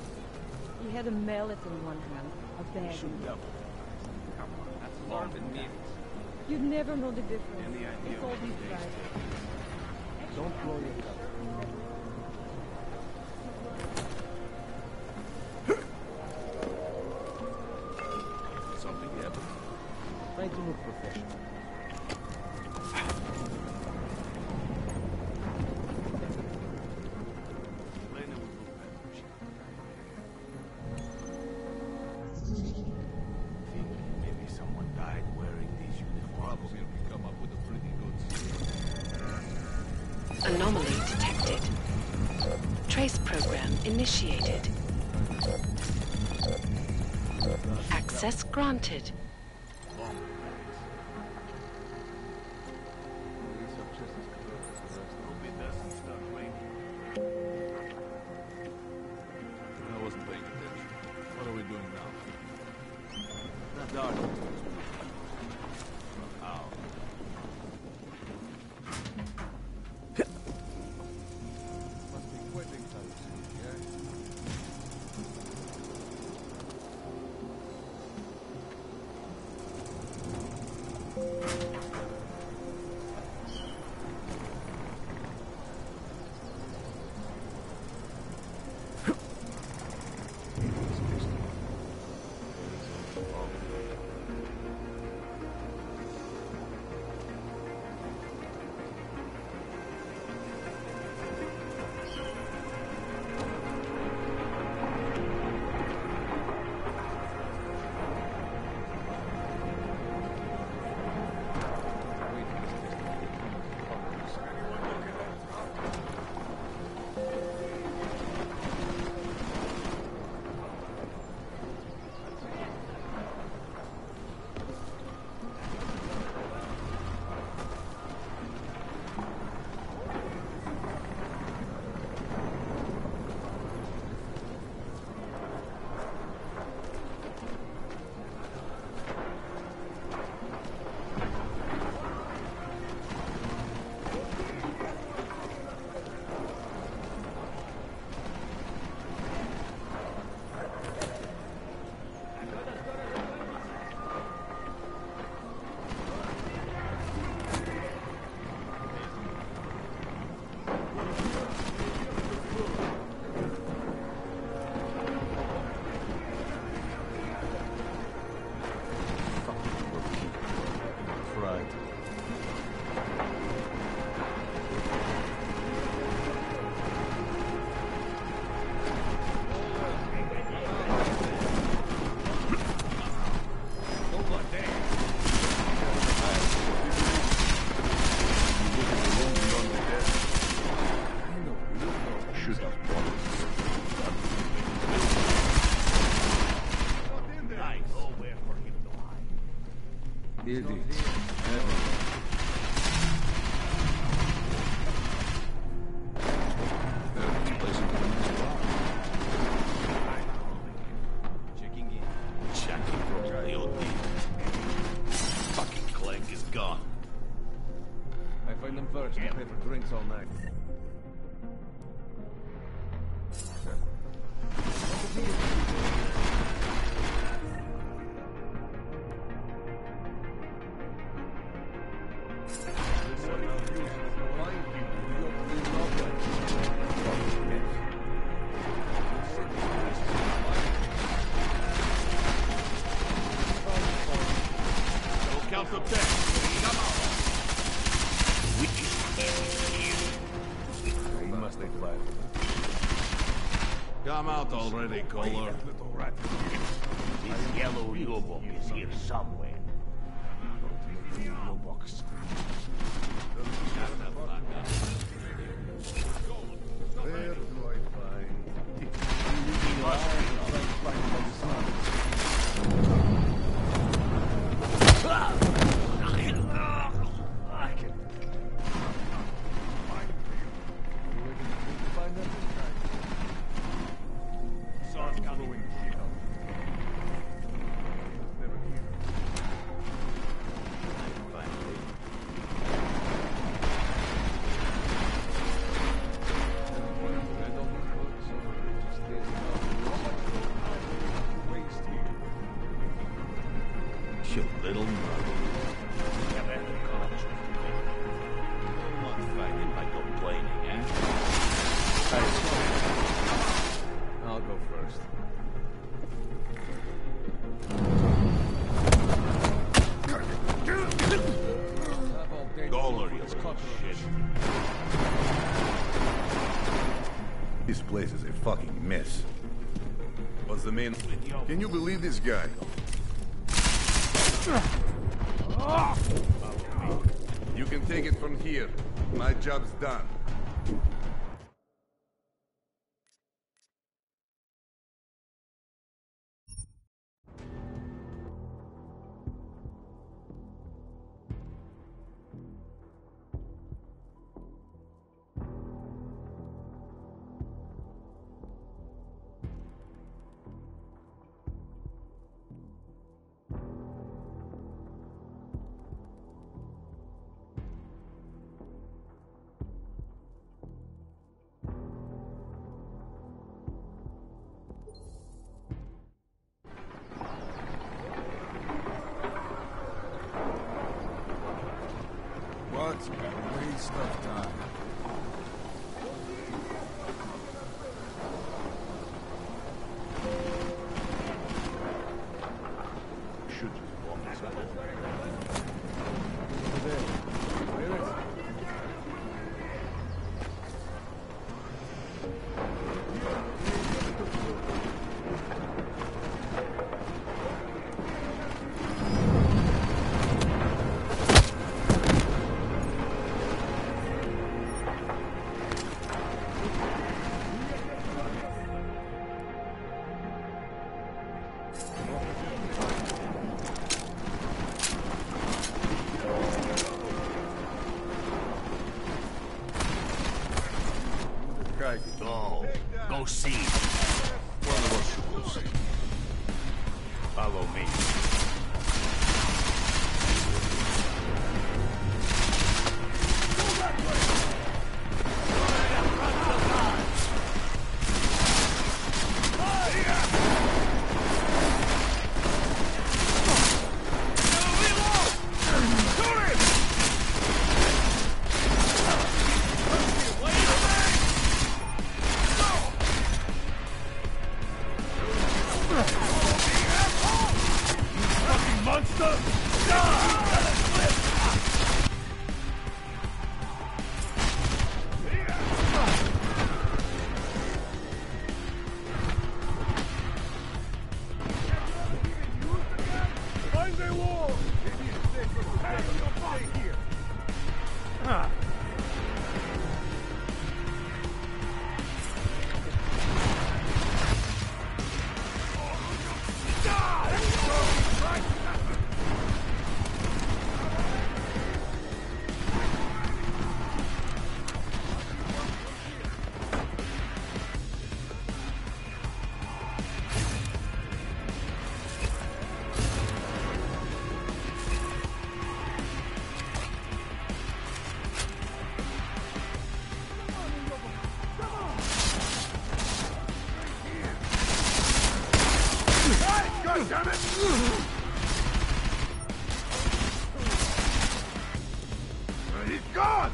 He had a mallet in one hand, a bag in the other. Come on, that's long been meetings. You'd never know the difference. It's all these guys. Don't blow your cover. Something happened. Try to look professional. Maybe someone died wearing these uniforms. We come up with a pretty good... Anomaly detected. Trace program initiated. Access granted. should have brought us. Nice. Nowhere for him to hide. Idiots. Checking in. Checking for all the old demons. Fucking Clegg is gone. I find them first. I pay for drinks all night. Count the dead. Come on. He must have fled. Come out already, Kohler. This yellow Lubok is here somewhere. Lubok's. Where do I find... You little mother. I'm not fighting by complaining, eh? I'll go first. Kohler, you little shit. This place is a fucking mess. What's the main... Can you believe this guy? You can take it from here. My job's done. What a waste of time. Should just walk this way. Go see. One of us should go see. Follow me. God damn it! He's gone!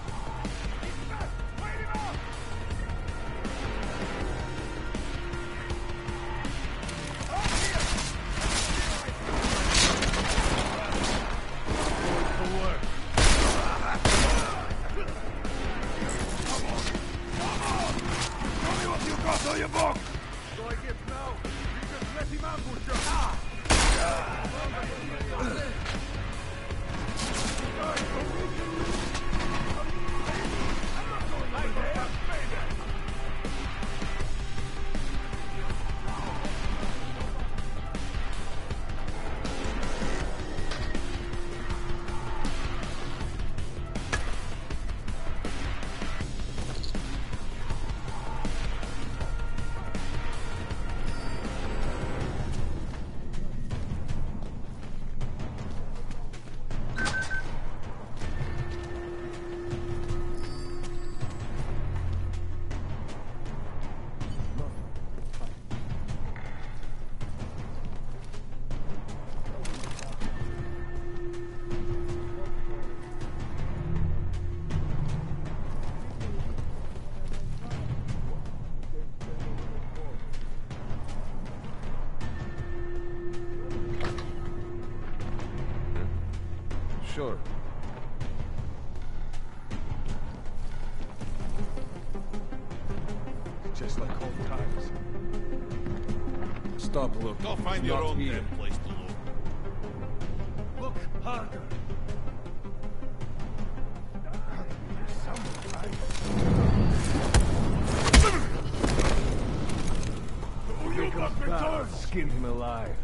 Sure. Just like old times. Stop, look. Go find It's your not own here. damn place to look. Look harder. Oh, you got me done! Skin him alive.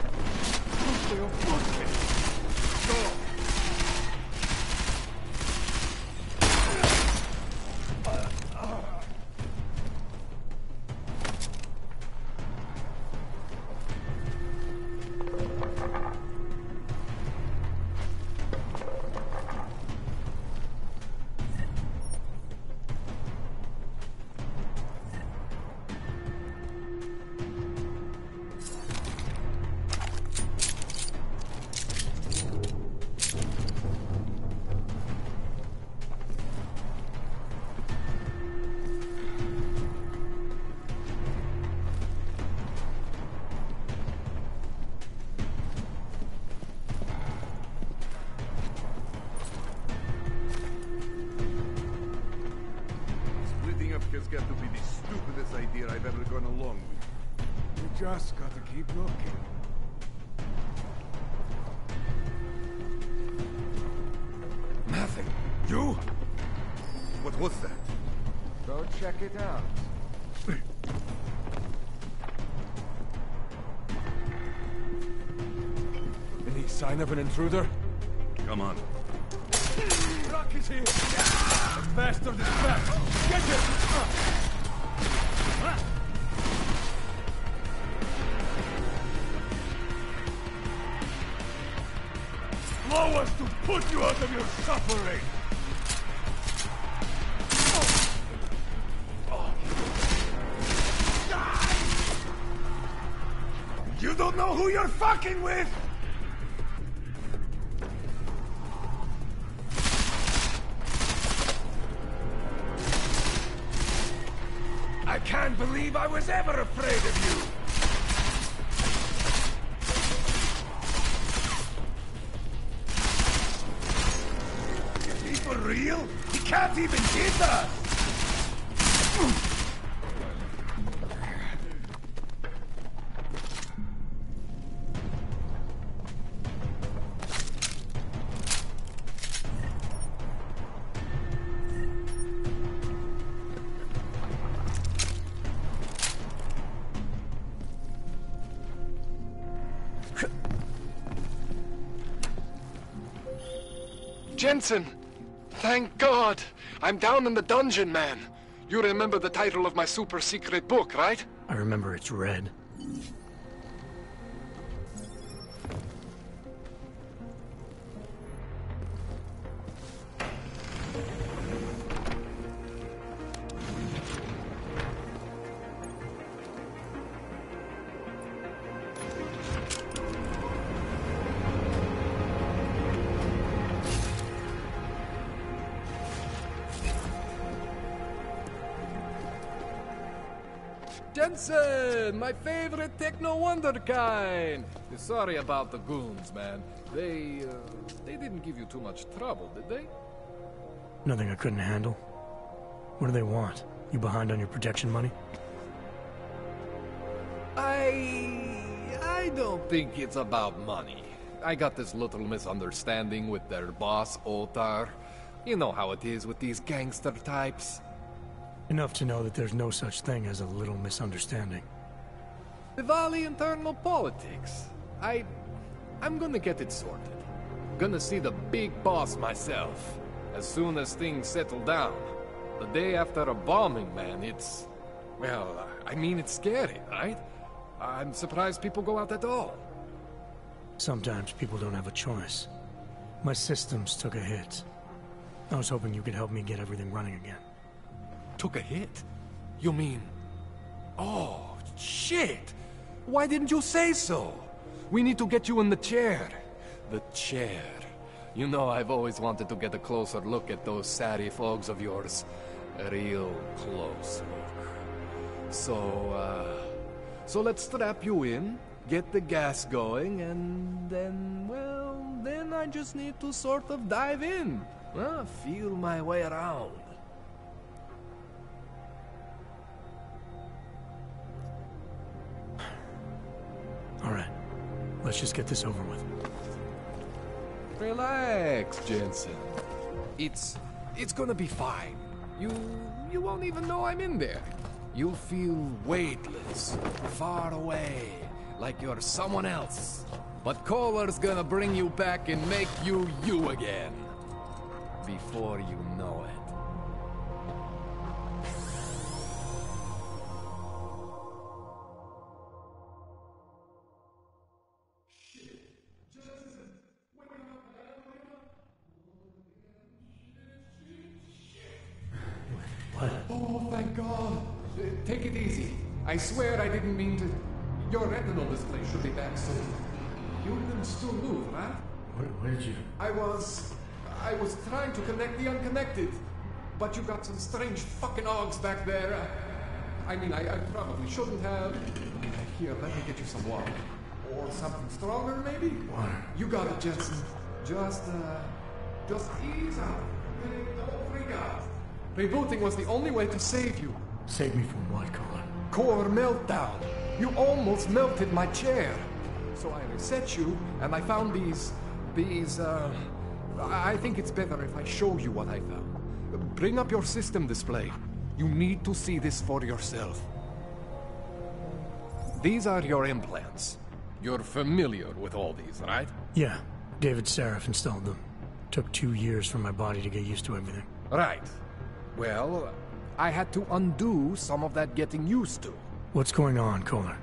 Splitting up has got to be the stupidest idea I've ever gone along with. You just gotta keep looking. Nothing. You? What was that? Go check it out. Any sign of an intruder? Come on. Rock is here! The bastard is back! Get him! Allow us to put you out of your suffering! You don't know who you're fucking with? I can't believe I was ever afraid of you! Is he for real? He can't even hit us! Jensen! Thank God! I'm down in the dungeon, man. You remember the title of my super secret book, right? I remember it's red. Jensen, my favorite techno wonderkind. Sorry about the goons, man. They didn't give you too much trouble, did they? Nothing I couldn't handle. What do they want? You behind on your protection money? I don't think it's about money. I got this little misunderstanding with their boss, Otar. You know how it is with these gangster types. Enough to know that there's no such thing as a little misunderstanding. Diwali internal politics. I'm gonna get it sorted. Gonna see the big boss myself. As soon as things settle down. The day after a bombing, man, it's... Well, I mean, it's scary, right? I'm surprised people go out at all. Sometimes people don't have a choice. My systems took a hit. I was hoping you could help me get everything running again. Took a hit? You mean... Oh, shit! Why didn't you say so? We need to get you in the chair. The chair. You know I've always wanted to get a closer look at those satty folks of yours. A real close look. So let's strap you in, get the gas going, and then, well, then I just need to sort of dive in. Feel my way around. All right, let's just get this over with. Relax, Jensen. It's gonna be fine. You won't even know I'm in there. You'll feel weightless, far away, like you're someone else. But Kohler's gonna bring you back and make you you again. Before you know it. What? Oh, thank God. Take it easy. I swear I didn't mean to... Your retinal display should be back soon. You can still move, right? Where did you... I was trying to connect the unconnected. But you got some strange fucking ogs back there. I mean, I probably shouldn't have... Here, let me get you some water. Or something stronger, maybe? Water. You got it, Jensen. Just ease out. Don't freak out. Rebooting was the only way to save you. Save me from what, Kohler? Core meltdown. You almost melted my chair. So I reset you, and I found these... I think it's better if I show you what I found. Bring up your system display. You need to see this for yourself. These are your implants. You're familiar with all these, right? Yeah. David Seraph installed them. Took 2 years for my body to get used to everything. Right. Well, I had to undo some of that getting used to. What's going on, Kohler?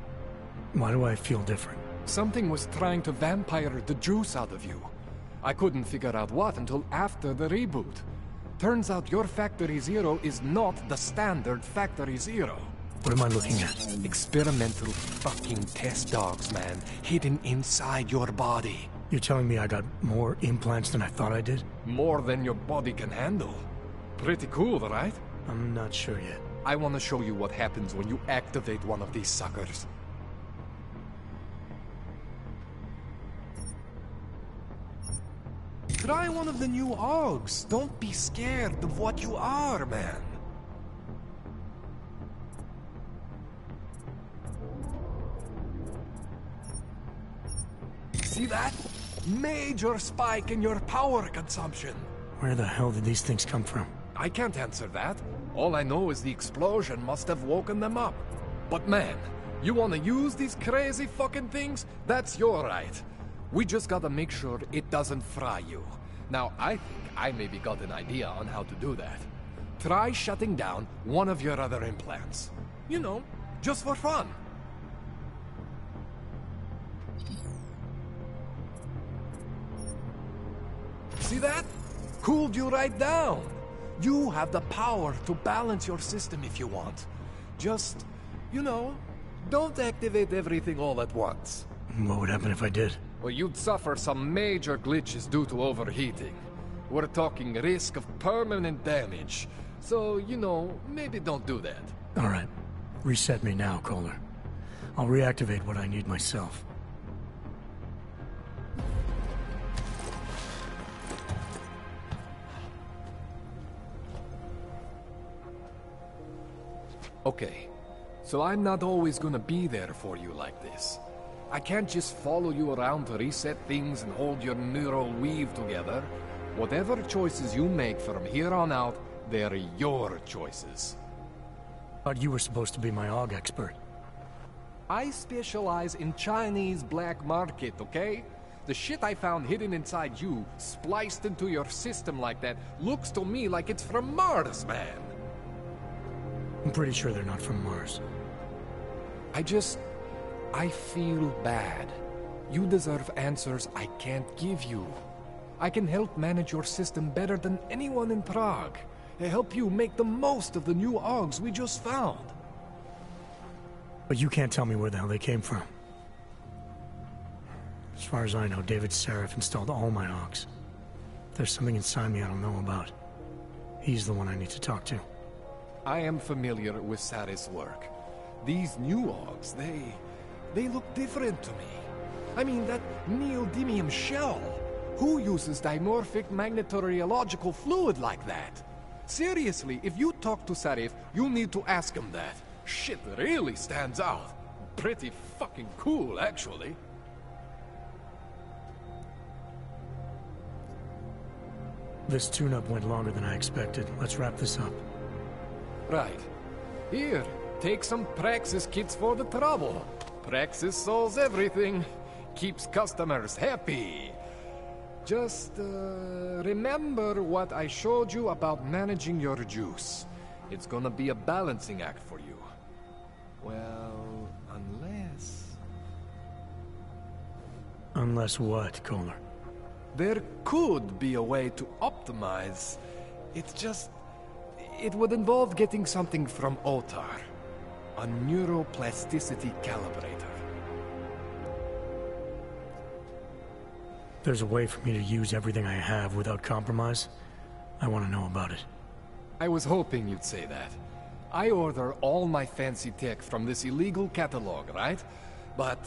Why do I feel different? Something was trying to vampire the juice out of you. I couldn't figure out what until after the reboot. Turns out your Factory Zero is not the standard Factory Zero. What am I looking at? Experimental fucking test dogs, man. Hidden inside your body. You're telling me I got more implants than I thought I did? More than your body can handle. Pretty cool, right? I'm not sure yet. I want to show you what happens when you activate one of these suckers. Try one of the new Augs. Don't be scared of what you are, man. See that? Major spike in your power consumption. Where the hell did these things come from? I can't answer that. All I know is the explosion must have woken them up. But man, you wanna use these crazy fucking things? That's your right. We just gotta make sure it doesn't fry you. Now, I think I maybe got an idea on how to do that. Try shutting down one of your other implants. You know, just for fun. See that? Cooled you right down. You have the power to balance your system if you want. Just, you know, don't activate everything all at once. What would happen if I did? Well, you'd suffer some major glitches due to overheating. We're talking risk of permanent damage. So, you know, maybe don't do that. All right. Reset me now, Kohler. I'll reactivate what I need myself. Okay, so I'm not always gonna be there for you like this. I can't just follow you around to reset things and hold your neural weave together. Whatever choices you make from here on out, they're your choices. Thought you were supposed to be my AUG expert. I specialize in Chinese black market, okay? The shit I found hidden inside you, spliced into your system like that, looks to me like it's from Mars, man. I'm pretty sure they're not from Mars. I feel bad. You deserve answers I can't give you. I can help manage your system better than anyone in Prague. I help you make the most of the new AUGs we just found. But you can't tell me where the hell they came from. As far as I know, David Seraph installed all my AUGs. If there's something inside me I don't know about, he's the one I need to talk to. I am familiar with Sarah's work. These new AUGs, they look different to me. I mean, that neodymium shell. Who uses dimorphic magnetorheological fluid like that? Seriously, if you talk to Sarif, you need to ask him that. Shit really stands out. Pretty fucking cool, actually. This tune-up went longer than I expected. Let's wrap this up. Right. Here, take some Praxis kits for the trouble. Praxis solves everything. Keeps customers happy. Just, remember what I showed you about managing your juice. It's gonna be a balancing act for you. Well, unless... Unless what, Kohler? There could be a way to optimize. It's just... It would involve getting something from Otar. A neuroplasticity calibrator. There's a way for me to use everything I have without compromise. I want to know about it. I was hoping you'd say that. I order all my fancy tech from this illegal catalog, right? But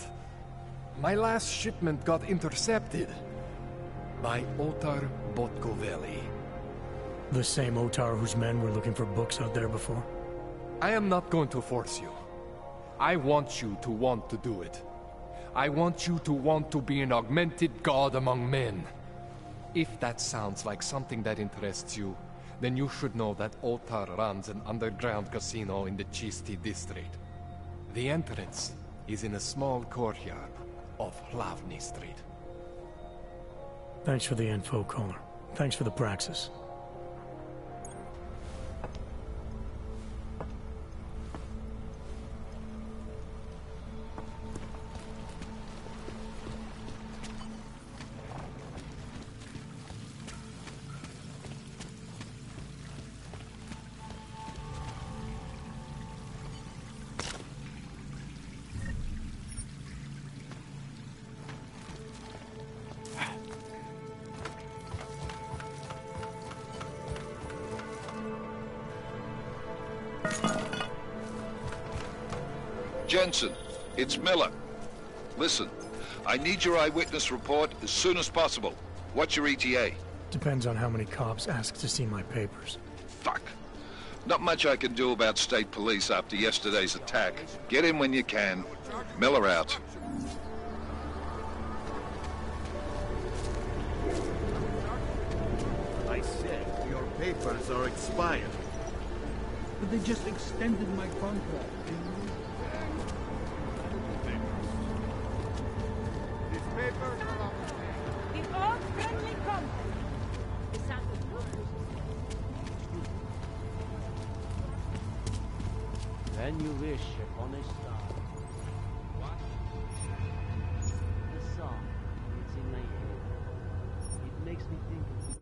my last shipment got intercepted by Otar Botkoveli. The same Otar whose men were looking for books out there before? I am not going to force you. I want you to want to do it. I want you to want to be an augmented god among men. If that sounds like something that interests you, then you should know that Otar runs an underground casino in the Chisti district. The entrance is in a small courtyard off Hlavny Street. Thanks for the info, Kohler. Thanks for the praxis. Jensen, it's Miller. Listen, I need your eyewitness report as soon as possible. What's your ETA? Depends on how many cops ask to see my papers. Fuck. Not much I can do about state police after yesterday's attack. Get in when you can. Miller out. I said your papers are expired. But they just extended my contract. These papers are The old friendly company. The sound of When you wish upon a star. What? The song, it's in my head. It makes me think of the